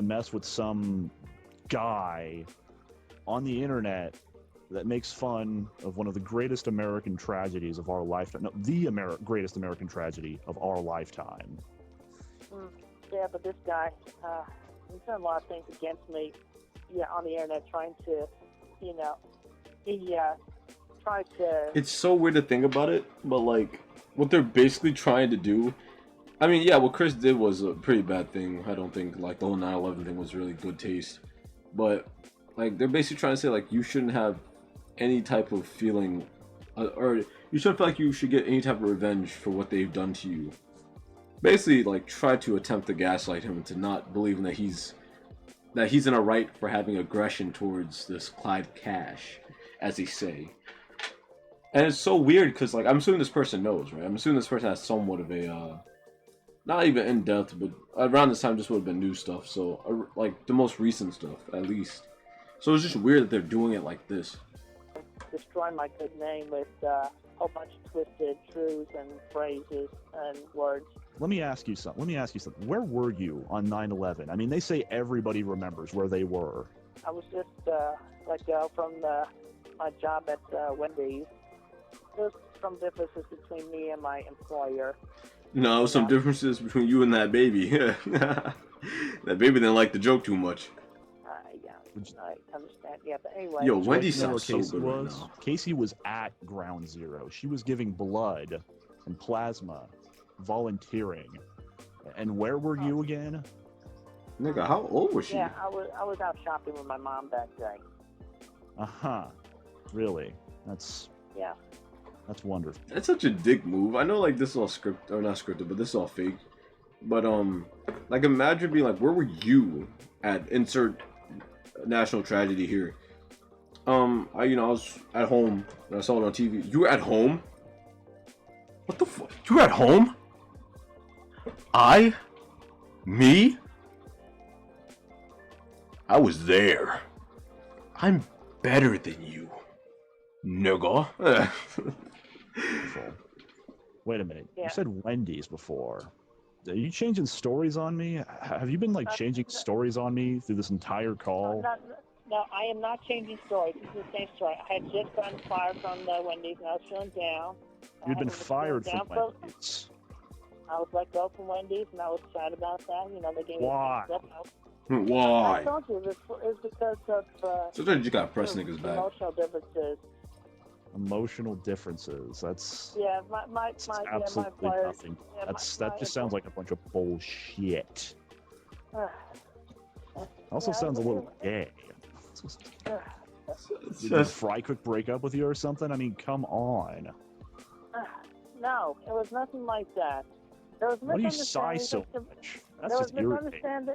Speaker 8: mess with some guy on the internet that makes fun of one of the greatest American tragedies of our lifetime. No, the greatest American tragedy of our lifetime.
Speaker 10: Yeah, but this guy, He's done a lot of things against me, on the internet, trying to, he tries to.
Speaker 9: It's so weird to think about it, but like what they're basically trying to do. I mean, yeah, what Chris did was a pretty bad thing. I don't think like the whole 9/11 thing was really good taste, but like they're basically trying to say like you shouldn't have any type of feeling, or you shouldn't feel like you should get any type of revenge for what they've done to you. Basically, like try to attempt to gaslight him into not believing that he's in a right for having aggression towards this Clyde Cash, as they say. And it's so weird because like I'm assuming this person knows, right? I'm assuming this person has somewhat of a not even in depth, but around this time just would have been new stuff. So like the most recent stuff, at least. So it's just weird that they're doing it like this.
Speaker 10: Destroy my good name with a whole bunch of twisted truths and phrases and words.
Speaker 8: Let me ask you something. Where were you on 9/11? I mean, they say everybody remembers where they were.
Speaker 10: I was just let go from my job at Wendy's. There's some differences between me and my employer.
Speaker 9: No, some differences between you and that baby. That baby didn't like the joke too much.
Speaker 10: Yeah, I understand. Yeah, but anyway.
Speaker 9: Yo, Wendy
Speaker 8: You know
Speaker 9: sounds so
Speaker 8: Casey
Speaker 9: good right
Speaker 8: was?
Speaker 9: now.
Speaker 8: Casey was at Ground Zero. She was giving blood and plasma, volunteering. And where were you again?
Speaker 9: Nigga, how old was she?
Speaker 10: Yeah, I was out shopping with my mom that day.
Speaker 8: Really? That's wonderful.
Speaker 9: That's such a dick move. I know like this is all scripted, or not scripted, but this is all fake. But like imagine being like, where were you at insert national tragedy here? I was at home and I saw it on TV. You were at home? What the fuck? You were at home? Me? I was there. I'm better than you, nigga.
Speaker 8: Wait a minute.
Speaker 10: Yeah.
Speaker 8: You said Wendy's before. Are you changing stories on me? Have you been like changing stories on me through this entire call?
Speaker 10: No, I am not changing stories. This is the same story. I had just gotten fired from the Wendy's and I was feeling down.
Speaker 8: You'd been fired from Wendy's.
Speaker 10: I was let go from Wendy's and I was sad about that. They gave me
Speaker 8: Why?
Speaker 9: Why?
Speaker 10: I told you it was because of
Speaker 9: Sometimes you gotta press niggas back.
Speaker 10: emotional differences.
Speaker 8: Emotional differences. That's
Speaker 10: That's
Speaker 8: absolutely
Speaker 10: my employer.
Speaker 8: nothing. That just sounds like a bunch of bullshit. Also sounds a little gay. Did Fry Cook break up with you or something? I mean, come on.
Speaker 10: No, it was nothing like that. There was
Speaker 8: Why do you sigh so
Speaker 10: misunderstandings.
Speaker 8: much? That's just irritating.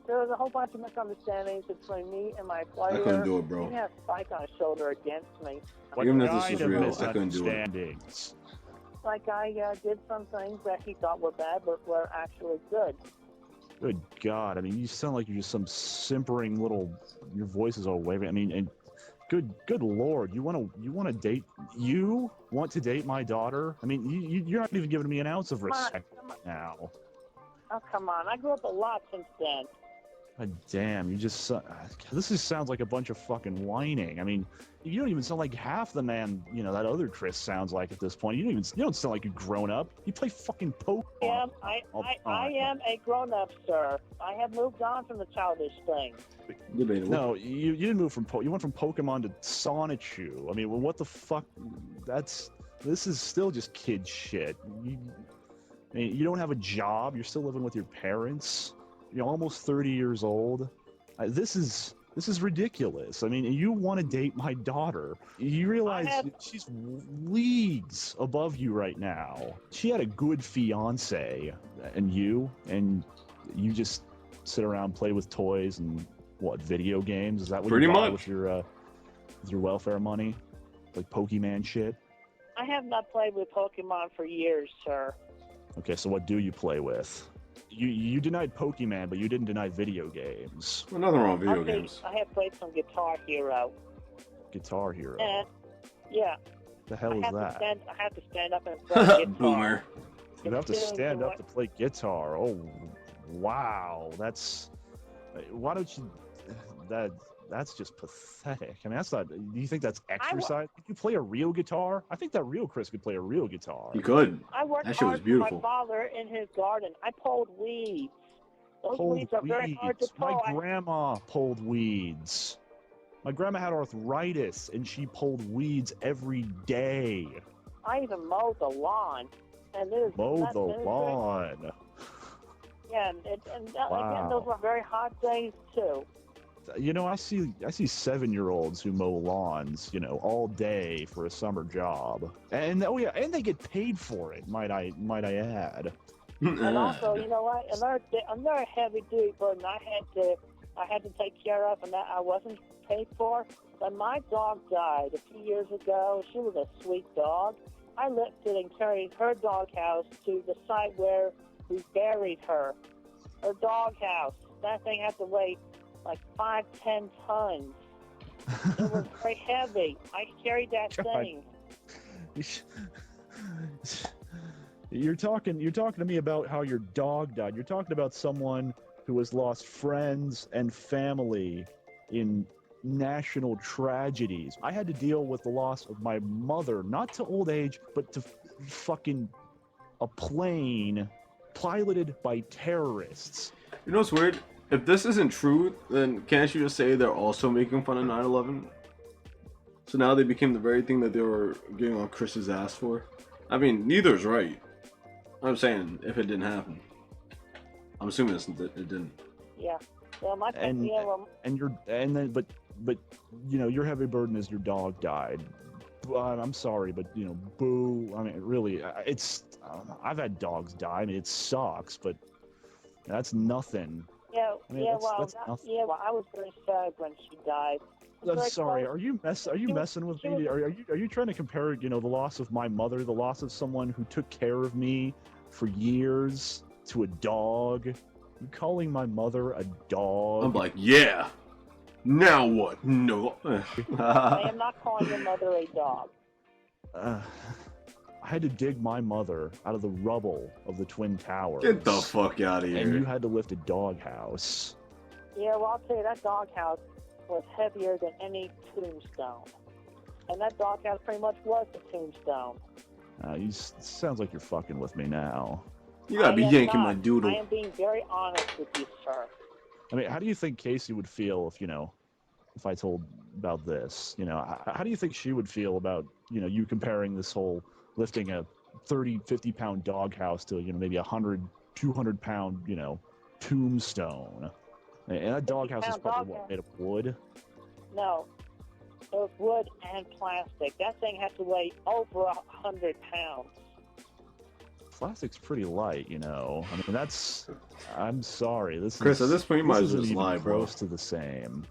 Speaker 10: There was a whole bunch of misunderstandings between me and my employer.
Speaker 9: I couldn't do it, bro.
Speaker 10: He had a spike on his shoulder against me.
Speaker 9: Even if this
Speaker 8: Kind
Speaker 9: is
Speaker 8: of
Speaker 9: real, I couldn't do it.
Speaker 8: misunderstandings.
Speaker 10: Like I did some things that he thought were bad, but were actually good.
Speaker 8: Good God! I mean, you sound like you're just some simpering little. Your voice is all waving. I mean, and good Lord, you want to date? You want to date my daughter? I mean, you're not even giving me an ounce of respect now.
Speaker 10: Oh, come on. I grew up a lot since then.
Speaker 8: God damn, you just this just sounds like a bunch of fucking whining. I mean, you don't even sound like half the man that other Chris sounds like at this point. You don't sound like you've grown up. You play fucking Pokemon.
Speaker 10: I am a grown-up, sir. I have moved on from the childish things.
Speaker 9: Debatable.
Speaker 8: No, you didn't move from you went from Pokemon to Sonichu. I mean, well, what the fuck? This is still just kid shit. You don't have a job. You're still living with your parents. You're almost 30 years old. This is ridiculous. I mean, you want to date my daughter. You realize she's leagues above you right now. She had a good fiance, and you just sit around, and play with toys and video games? Is that what
Speaker 9: Pretty
Speaker 8: you buy
Speaker 9: much.
Speaker 8: with your welfare money? Like Pokemon shit?
Speaker 10: I have not played with Pokemon for years, sir.
Speaker 8: Okay, so what do you play with? You denied Pokemon, but you didn't deny video games.
Speaker 9: Well, nothing wrong with video games.
Speaker 10: I have played some Guitar Hero.
Speaker 8: Guitar Hero.
Speaker 10: And, yeah.
Speaker 8: The hell is that?
Speaker 10: I have to stand up and play guitar.
Speaker 9: Boomer.
Speaker 8: You have to stand up to play guitar. Oh, wow. Why don't you? That's just pathetic. I mean, that's not. Do you think that's exercise? Could you play a real guitar? I think that real Chris could play a real guitar.
Speaker 9: You could.
Speaker 10: I worked
Speaker 9: That shit was
Speaker 10: hard for
Speaker 9: beautiful.
Speaker 10: my father in his garden. I pulled weeds. Those
Speaker 8: pulled
Speaker 10: weeds are very hard to
Speaker 8: weeds. My
Speaker 10: pull.
Speaker 8: grandma pulled weeds. My grandma had arthritis, and she pulled weeds every day.
Speaker 10: I even mowed the lawn, and there's
Speaker 8: Mow the lawn.
Speaker 10: Yeah, and again,
Speaker 8: Wow.
Speaker 10: those were very hot days too.
Speaker 8: You know, I see 7-year-olds who mow lawns, you know, all day for a summer job, and oh yeah, and they get paid for it. Might I add?
Speaker 10: And also, you know what? Another heavy duty burden I had to take care of, and that I wasn't paid for. When my dog died a few years ago, she was a sweet dog. I lifted and carried her doghouse to the site where we buried her. Her doghouse. That thing had to weigh like 5-10 tons. It was very heavy. I carried that thing.
Speaker 8: You're talking to me about how your dog died. You're talking about someone who has lost friends and family in national tragedies. I had to deal with the loss of my mother, not to old age, but to fucking a plane piloted by terrorists.
Speaker 9: You know what's weird? If this isn't true, then can't you just say they're also making fun of 9/11? So now they became the very thing that they were getting on Chris's ass for? I mean, neither's right. I'm saying if it didn't happen. I'm assuming it didn't.
Speaker 10: Yeah. Well, my
Speaker 8: And but you know, your heavy burden is your dog died. I'm sorry, but you know, boo. I mean, really, I've had dogs die. I mean, it sucks, but that's nothing.
Speaker 10: Yeah,
Speaker 8: I mean,
Speaker 10: well, I was very sad when she died.
Speaker 8: I'm sorry. Are you messing with me? Are you trying to compare, you know, the loss of my mother, the loss of someone who took care of me for years, to a dog? You calling my mother a dog?
Speaker 9: I'm like, yeah. Now what? No.
Speaker 10: I am not calling your mother a dog.
Speaker 8: I had to dig my mother out of the rubble of the Twin Towers.
Speaker 9: Get the fuck out of here.
Speaker 8: And you had to lift a doghouse.
Speaker 10: Yeah, well, I'll tell you, that doghouse was heavier than any tombstone. And that doghouse pretty much was the tombstone.
Speaker 8: Sounds like you're fucking with me now.
Speaker 9: You gotta be yanking my doodle.
Speaker 10: I am being very honest with you, sir.
Speaker 8: I mean, how do you think Casey would feel if, you know, if I told about this? You know, how do you think she would feel about, you know, you comparing this whole lifting a 30, 50-pound doghouse to, you know, maybe 100, 200-pound, you know, tombstone? And that doghouse is probably, what, made of wood?
Speaker 10: No. It was wood and plastic. That thing had to weigh over 100 pounds.
Speaker 8: Plastic's pretty light, you know. I mean, I'm sorry.
Speaker 9: Chris, at this point, you might as well just
Speaker 8: isn't
Speaker 9: lie,
Speaker 8: even
Speaker 9: bro.
Speaker 8: close to the same.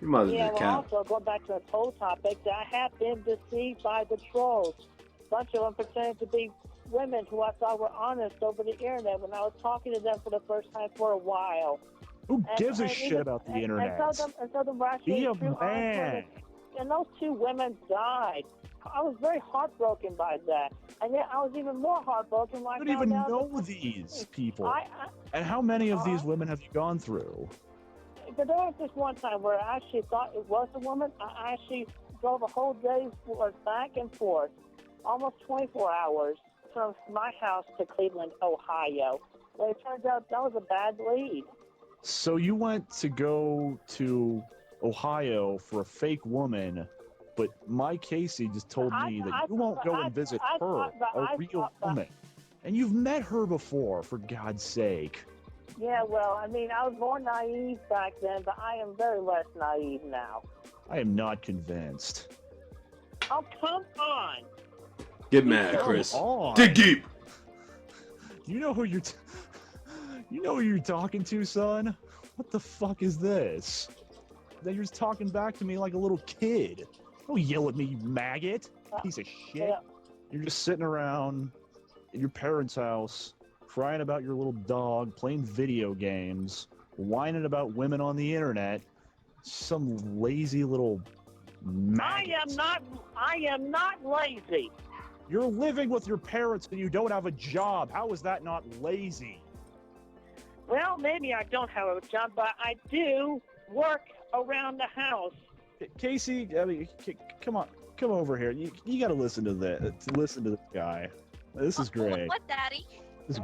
Speaker 9: You might as well
Speaker 10: Yeah,
Speaker 9: just
Speaker 10: well,
Speaker 9: cap.
Speaker 10: also, going back to the troll topic, I have been deceived by the trolls. A bunch of them pretended to be women who I thought were honest over the internet when I was talking to them for the first time for a while.
Speaker 8: Who gives a shit about the internet?
Speaker 10: And so them were actually
Speaker 8: Be a
Speaker 10: true honest
Speaker 8: man.
Speaker 10: women. And those two women died. I was very heartbroken by that. And yet I was even more heartbroken when I
Speaker 8: I don't
Speaker 10: found
Speaker 8: even
Speaker 10: out
Speaker 8: know
Speaker 10: that-
Speaker 8: these people.
Speaker 10: I
Speaker 8: And how many of these women have you gone through?
Speaker 10: But there was this one time where I actually thought it was a woman. I actually drove a whole day's worth back and forth, almost 24 hours, from my house to Cleveland, Ohio. But it turns out that was a bad lead.
Speaker 8: So you went to go to Ohio for a fake woman, but my Casey just told me that you won't go and visit her, a real woman. And you've met her before, for God's sake.
Speaker 10: Yeah, well, I mean, I was more naive back then, but I am very less naive now.
Speaker 8: I am not convinced.
Speaker 10: Oh, come on!
Speaker 9: Get mad,
Speaker 8: Come
Speaker 9: Chris.
Speaker 8: on.
Speaker 9: Dig deep.
Speaker 8: You know who you're talking to, son? What the fuck is this? Then you're just talking back to me like a little kid. Don't yell at me, you maggot. Piece of shit.
Speaker 10: Yeah.
Speaker 8: You're just sitting around at your parents' house, crying about your little dog, playing video games, whining about women on the internet. Some lazy little maggot.
Speaker 10: I am not lazy.
Speaker 8: You're living with your parents and you don't have a job. How is that not lazy?
Speaker 10: Well, maybe I don't have a job, but I do work around the house.
Speaker 8: Casey, I mean, come over here. You got to listen to this. Listen to this guy. This is great.
Speaker 7: What, Daddy?
Speaker 8: This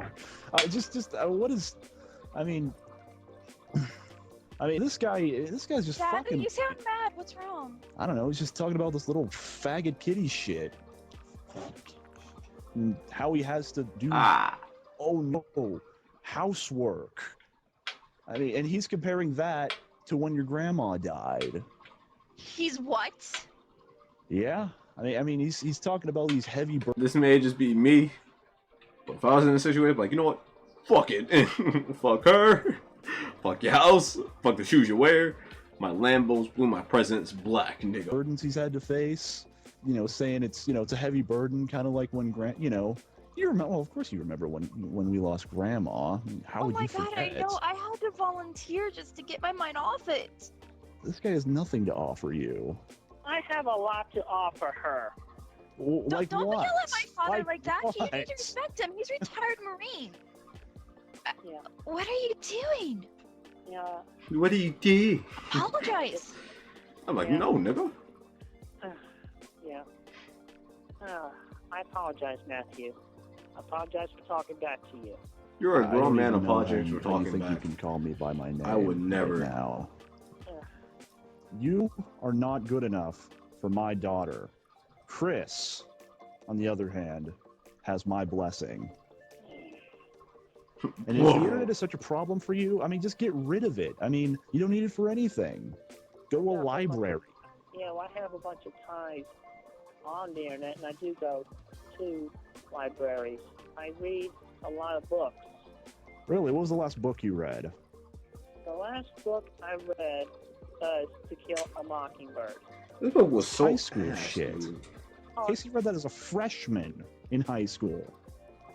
Speaker 8: is, what is? I mean, this guy's just
Speaker 7: Dad,
Speaker 8: fucking.
Speaker 7: you sound mad. What's wrong?
Speaker 8: I don't know. He's just talking about this little faggot kitty shit. And how he has to do. Oh no, housework. I mean, and he's comparing that to when your grandma died.
Speaker 7: He's what?
Speaker 8: Yeah. I mean, he's talking about these heavy.
Speaker 9: This may just be me, but if I was in a situation, I'd be like, you know what? Fuck it. Fuck her. Fuck your house. Fuck the shoes you wear. My Lambo's blue. My present's black, nigga.
Speaker 8: Burdens he's had to face. You know, saying it's a heavy burden, kind of like when you remember. Well, of course you remember when we lost Grandma. How would you forget?
Speaker 7: Oh my god, I know. I had to volunteer just to get my mind off it.
Speaker 8: This guy has nothing to offer you.
Speaker 10: I have a lot to offer her.
Speaker 8: Well, like
Speaker 7: don't
Speaker 8: what?
Speaker 7: yell at my father like that. You
Speaker 8: what?
Speaker 7: need to respect him. He's a retired Marine.
Speaker 10: Yeah.
Speaker 7: What are you doing?
Speaker 10: Yeah.
Speaker 9: What do you do?
Speaker 7: Apologize.
Speaker 9: I'm like,
Speaker 10: Yeah.
Speaker 9: no, nigga.
Speaker 10: Yeah. I apologize, Matthew. I apologize for talking back to you.
Speaker 9: You're a
Speaker 8: I
Speaker 9: grown
Speaker 8: don't
Speaker 9: man
Speaker 8: even know
Speaker 9: apologizing
Speaker 8: how
Speaker 9: for
Speaker 8: you
Speaker 9: talking
Speaker 8: think
Speaker 9: back.
Speaker 8: you can call me by my name.
Speaker 9: I would never.
Speaker 8: Right now.
Speaker 10: Yeah.
Speaker 8: You are not good enough for my daughter. Chris, on the other hand, has my blessing. And if the internet is such a problem for you, I mean, just get rid of it. I mean, you don't need it for anything. Go to a library.
Speaker 10: Yeah, well, I have a bunch of ties on the internet, and I do go to libraries. I read a lot of books.
Speaker 8: Really, what was the last book you read?
Speaker 10: The last book I read was To Kill a Mockingbird.
Speaker 9: This book was so
Speaker 8: High school
Speaker 9: ass,
Speaker 8: shit.
Speaker 9: dude.
Speaker 8: Casey read that as a freshman in high school.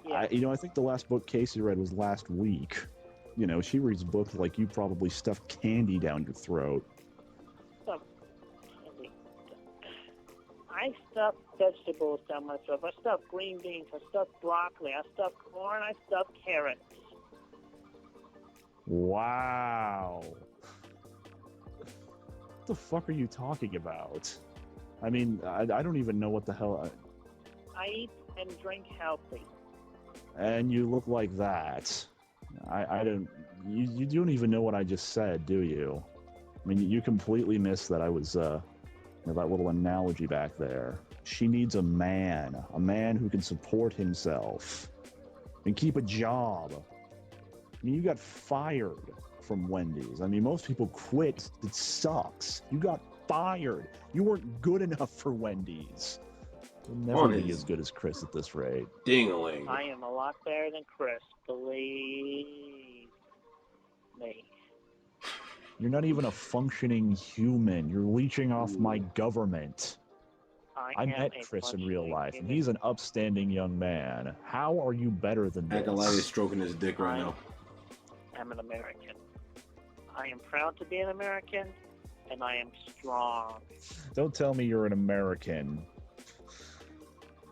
Speaker 10: Yeah.
Speaker 8: I think the last book Casey read was last week. You know, she reads books like you probably stuff candy down your throat.
Speaker 10: Stuff candy. I stuff vegetables down my throat. I stuff green beans. I stuff broccoli. I stuff corn. I stuff carrots.
Speaker 8: Wow. What the fuck are you talking about? I mean, I don't even know what the hell.
Speaker 10: I eat and drink healthy.
Speaker 8: And you look like that. I don't. You don't even know what I just said, do you? I mean, you completely missed that I was that little analogy back there. She needs a man who can support himself and keep a job. I mean, you got fired from Wendy's. I mean, most people quit. It sucks. You got fired. You weren't good enough for Wendy's. You'll never be as good as Chris at this rate.
Speaker 9: Ding-a-ling.
Speaker 10: I am a lot better than Chris. Believe me.
Speaker 8: You're not even a functioning human. You're leeching off my government. I met Chris in real life, and he's an upstanding young man. How are you better than this?
Speaker 9: Acting like he's stroking his dick right now.
Speaker 10: I'm an American. I am proud to be an American, and I am strong.
Speaker 8: Don't tell me you're an American.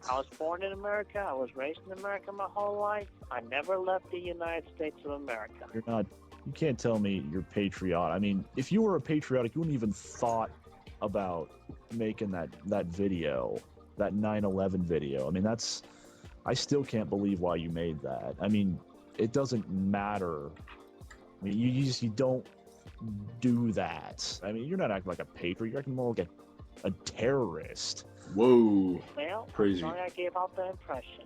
Speaker 10: I was born in America. I was raised in America my whole life. I never left the United States of America.
Speaker 8: You're not. You can't tell me you're patriotic. I mean, if you were a patriotic, you wouldn't even thought about making that video, that 9/11 video. I mean, that's. I still can't believe why you made that. I mean, it doesn't matter. I mean, you don't do that. I mean, you're not acting like a patriot. You're acting more like a terrorist.
Speaker 9: Whoa.
Speaker 10: Well,
Speaker 9: Crazy.
Speaker 10: I'm sorry I gave off that impression.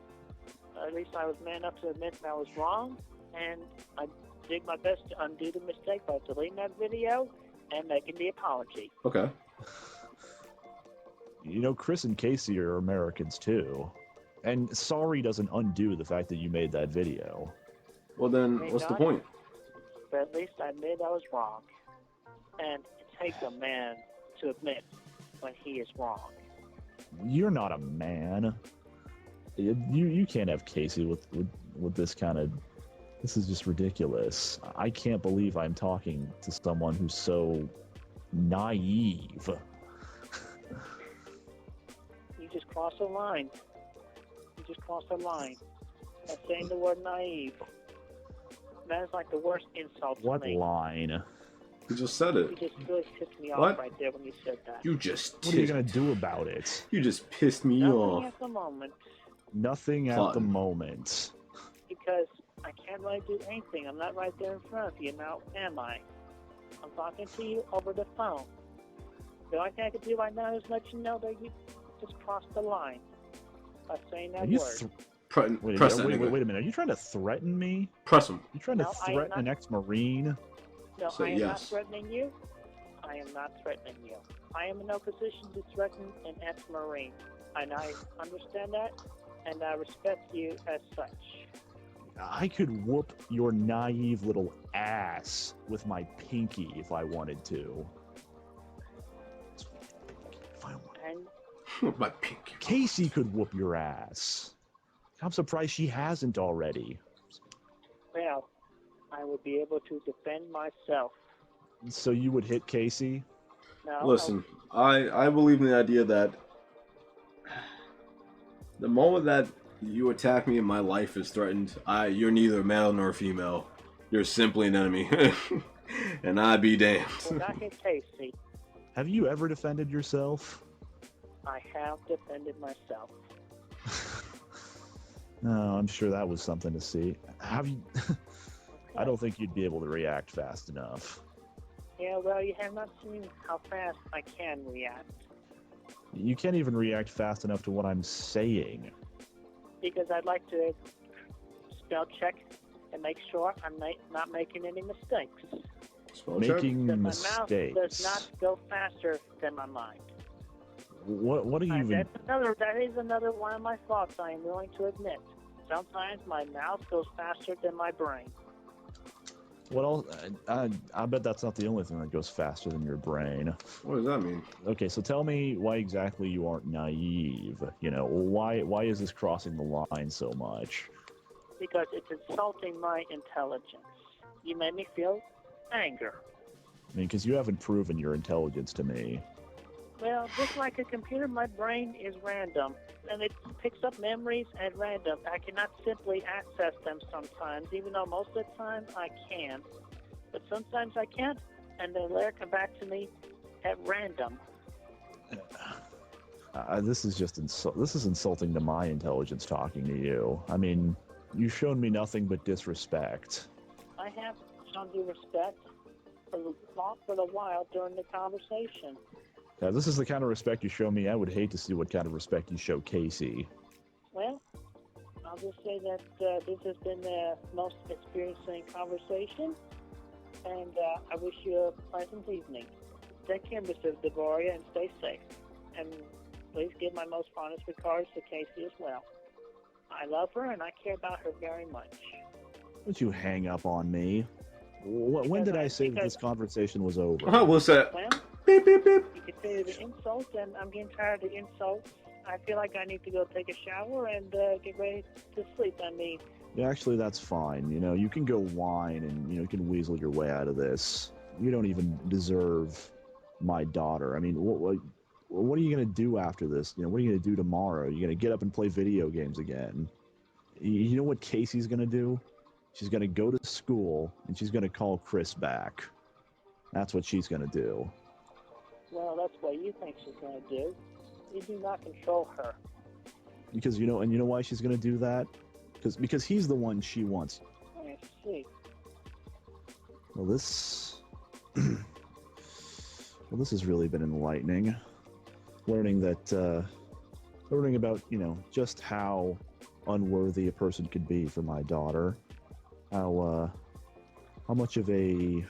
Speaker 10: At least I was man enough to admit that I was wrong, and I did my best to undo the mistake by deleting that video and making the apology.
Speaker 9: Okay.
Speaker 8: You know, Chris and Casey are Americans too. And sorry doesn't undo the fact that you made that video.
Speaker 9: Well then,
Speaker 10: May
Speaker 9: what's the
Speaker 10: not,
Speaker 9: point?
Speaker 10: But at least I admit I was wrong. And it takes a man to admit when he is wrong.
Speaker 8: You're not a man. You can't have Casey with this kind of. This is just ridiculous. I can't believe I'm talking to someone who's so naive.
Speaker 10: You just crossed a line. You just crossed a line. By saying the word naive. That is like the worst insult
Speaker 8: What
Speaker 10: to me.
Speaker 8: line?
Speaker 9: You just said
Speaker 10: You
Speaker 9: it.
Speaker 10: just really pissed me
Speaker 9: What?
Speaker 10: off right there when you said that.
Speaker 9: You just.
Speaker 8: What are you gonna do about it?
Speaker 9: You just pissed me
Speaker 10: Nothing
Speaker 9: off.
Speaker 10: at the moment,
Speaker 8: Nothing at the
Speaker 9: Fun.
Speaker 8: moment.
Speaker 10: because I can't really do anything. I'm not right there in front of you now, am I? I'm talking to you over the phone. The only thing I can do right now is let you know that you just crossed the line by saying that word.
Speaker 8: Wait a minute. Are you trying to threaten me?
Speaker 9: Press him.
Speaker 8: You trying to threaten an ex-Marine?
Speaker 10: No,
Speaker 9: Say
Speaker 10: I am not
Speaker 9: yes.
Speaker 10: threatening you. I am not threatening you. I am in no position to threaten an ex-Marine. And I understand that, and I respect you as such.
Speaker 8: I could whoop your naive little ass with my pinky if I wanted to. If I wanted.
Speaker 10: And
Speaker 9: My pinky.
Speaker 8: Casey could whoop your ass. I'm surprised she hasn't already.
Speaker 10: well, I would be able to defend myself.
Speaker 8: So you would hit Casey?
Speaker 10: No,
Speaker 9: Listen, I believe in the idea that the moment that you attack me and my life is threatened, you're neither male nor female. You're simply an enemy. And I be damned.
Speaker 10: will not hit Casey.
Speaker 8: Have you ever defended yourself?
Speaker 10: I have defended myself.
Speaker 8: No, I'm sure that was something to see. Have you? I don't think you'd be able to react fast enough.
Speaker 10: Yeah, well, you have not seen how fast I can react.
Speaker 8: You can't even react fast enough to what I'm saying.
Speaker 10: Because I'd like to spell check and make sure I'm not making any mistakes.
Speaker 9: Spell check?
Speaker 8: Making
Speaker 10: That my
Speaker 8: mistakes.
Speaker 10: mouth does not go faster than my mind.
Speaker 8: What are you even?
Speaker 10: That is another one of my faults I am willing to admit. Sometimes my mouth goes faster than my brain.
Speaker 8: What else? I bet that's not the only thing that goes faster than your brain.
Speaker 9: What does that mean?
Speaker 8: Okay, so tell me why exactly you aren't naive. You know, why is this crossing the line so much?
Speaker 10: Because it's insulting my intelligence. You made me feel anger.
Speaker 8: I mean, because you haven't proven your intelligence to me.
Speaker 10: Well, just like a computer, my brain is random, and it picks up memories at random. I cannot simply access them sometimes, even though most of the time I can. But sometimes I can't, and they later come back to me at random.
Speaker 8: This is just this is insulting to my intelligence talking to you. I mean, you've shown me nothing but disrespect.
Speaker 10: I have shown you respect for the while during the conversation.
Speaker 8: Now, this is the kind of respect you show me. I would hate to see what kind of respect you show Casey.
Speaker 10: Well, I'll just say that this has been the most experiencing conversation, and I wish you a pleasant evening. Take care, Mr. DeVoria, and stay safe. And please give my most fondest regards to Casey as well. I love her, and I care about her very much.
Speaker 8: Don't you hang up on me. When did I say that this conversation was over?
Speaker 9: We'll say
Speaker 10: Well,
Speaker 9: beep, beep, beep.
Speaker 10: you can say the insults, and I'm getting tired of the insults. I feel like I need to go take a shower and get ready to sleep. I mean,
Speaker 8: Yeah, actually, that's fine. You know, you can go whine and, you can weasel your way out of this. You don't even deserve my daughter. I mean, what are you going to do after this? What are you going to do tomorrow? You're going to get up and play video games again. You know what Casey's going to do? She's going to go to school, and she's going to call Chris back. That's what she's going to do.
Speaker 10: well, that's what you think she's going to do. You do not control her.
Speaker 8: Because, you know why she's going to do that? Because he's the one she wants.
Speaker 10: I see.
Speaker 8: Well, this has really been enlightening. Learning about, just how unworthy a person could be for my daughter. How much of a,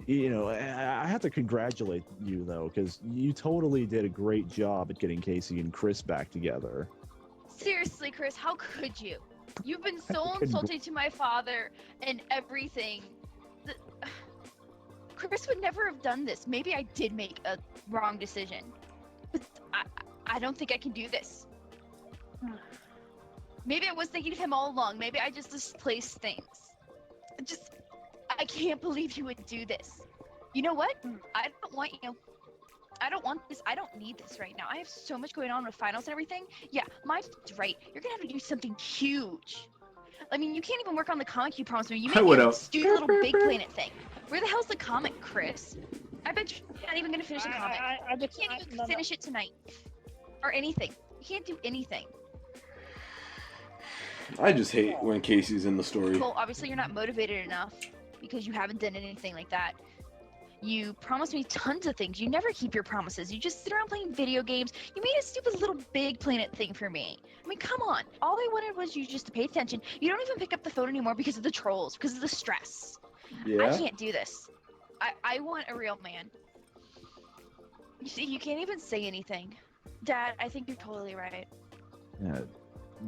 Speaker 8: I have to congratulate you, though, because you totally did a great job at getting Casey and Chris back together.
Speaker 7: Seriously, Chris, how could you? You've been so insulting to my father and everything. Chris would never have done this. Maybe I did make a wrong decision. But I don't think I can do this. Maybe I was thinking of him all along. Maybe I just displaced things. I can't believe you would do this. You know what? I don't want I don't want this. I don't need this right now. I have so much going on with finals and everything. Yeah, my dad's right. You're gonna have to do something huge. I mean, you can't even work on the comic you promised me. You made me a stupid little Big Planet thing. Where the hell's the comic, Chris? I bet you're not even gonna finish the comic. You can't even finish it tonight. Or anything. You can't do anything.
Speaker 9: I just hate when Casey's in the story.
Speaker 7: Well, obviously you're not motivated enough because you haven't done anything like that. You promised me tons of things. You never keep your promises. You just sit around playing video games. You made a stupid little Big Planet thing for me. I mean, come on. All I wanted was you just to pay attention. You don't even pick up the phone anymore because of the trolls, because of the stress.
Speaker 9: Yeah.
Speaker 7: I can't do this. I want a real man. You see, you can't even say anything. Dad, I think you're totally right.
Speaker 8: Yeah.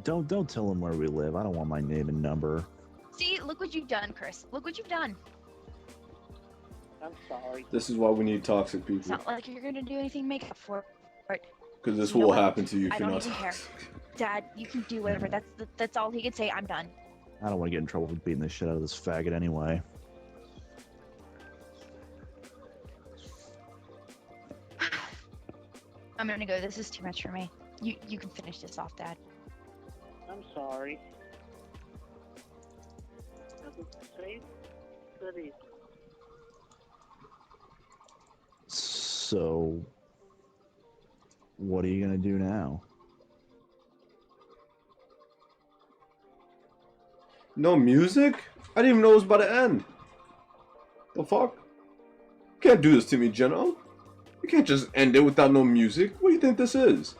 Speaker 8: Don't tell him where we live. I don't want my name and number.
Speaker 7: See, look what you've done, Chris. Look what you've done.
Speaker 10: I'm sorry.
Speaker 9: This is why we need toxic
Speaker 7: It's
Speaker 9: people.
Speaker 7: not like you're gonna do anything to make up for it.
Speaker 9: Because this
Speaker 7: You know
Speaker 9: will
Speaker 7: what?
Speaker 9: happen to you if
Speaker 7: I
Speaker 9: you're
Speaker 7: don't
Speaker 9: not
Speaker 7: even care.
Speaker 9: toxic.
Speaker 7: Dad, you can do whatever. That's all he can say. I'm done.
Speaker 8: I don't want to get in trouble for beating the shit out of this faggot anyway.
Speaker 7: I'm gonna go. This is too much for me. You can finish this off, Dad.
Speaker 10: I'm sorry. Have a safe, good evening.
Speaker 8: So, what are you gonna do now?
Speaker 9: No music? I didn't even know it was about to end. The fuck? You can't do this to me, Jenna. You can't just end it without no music. What do you think this is?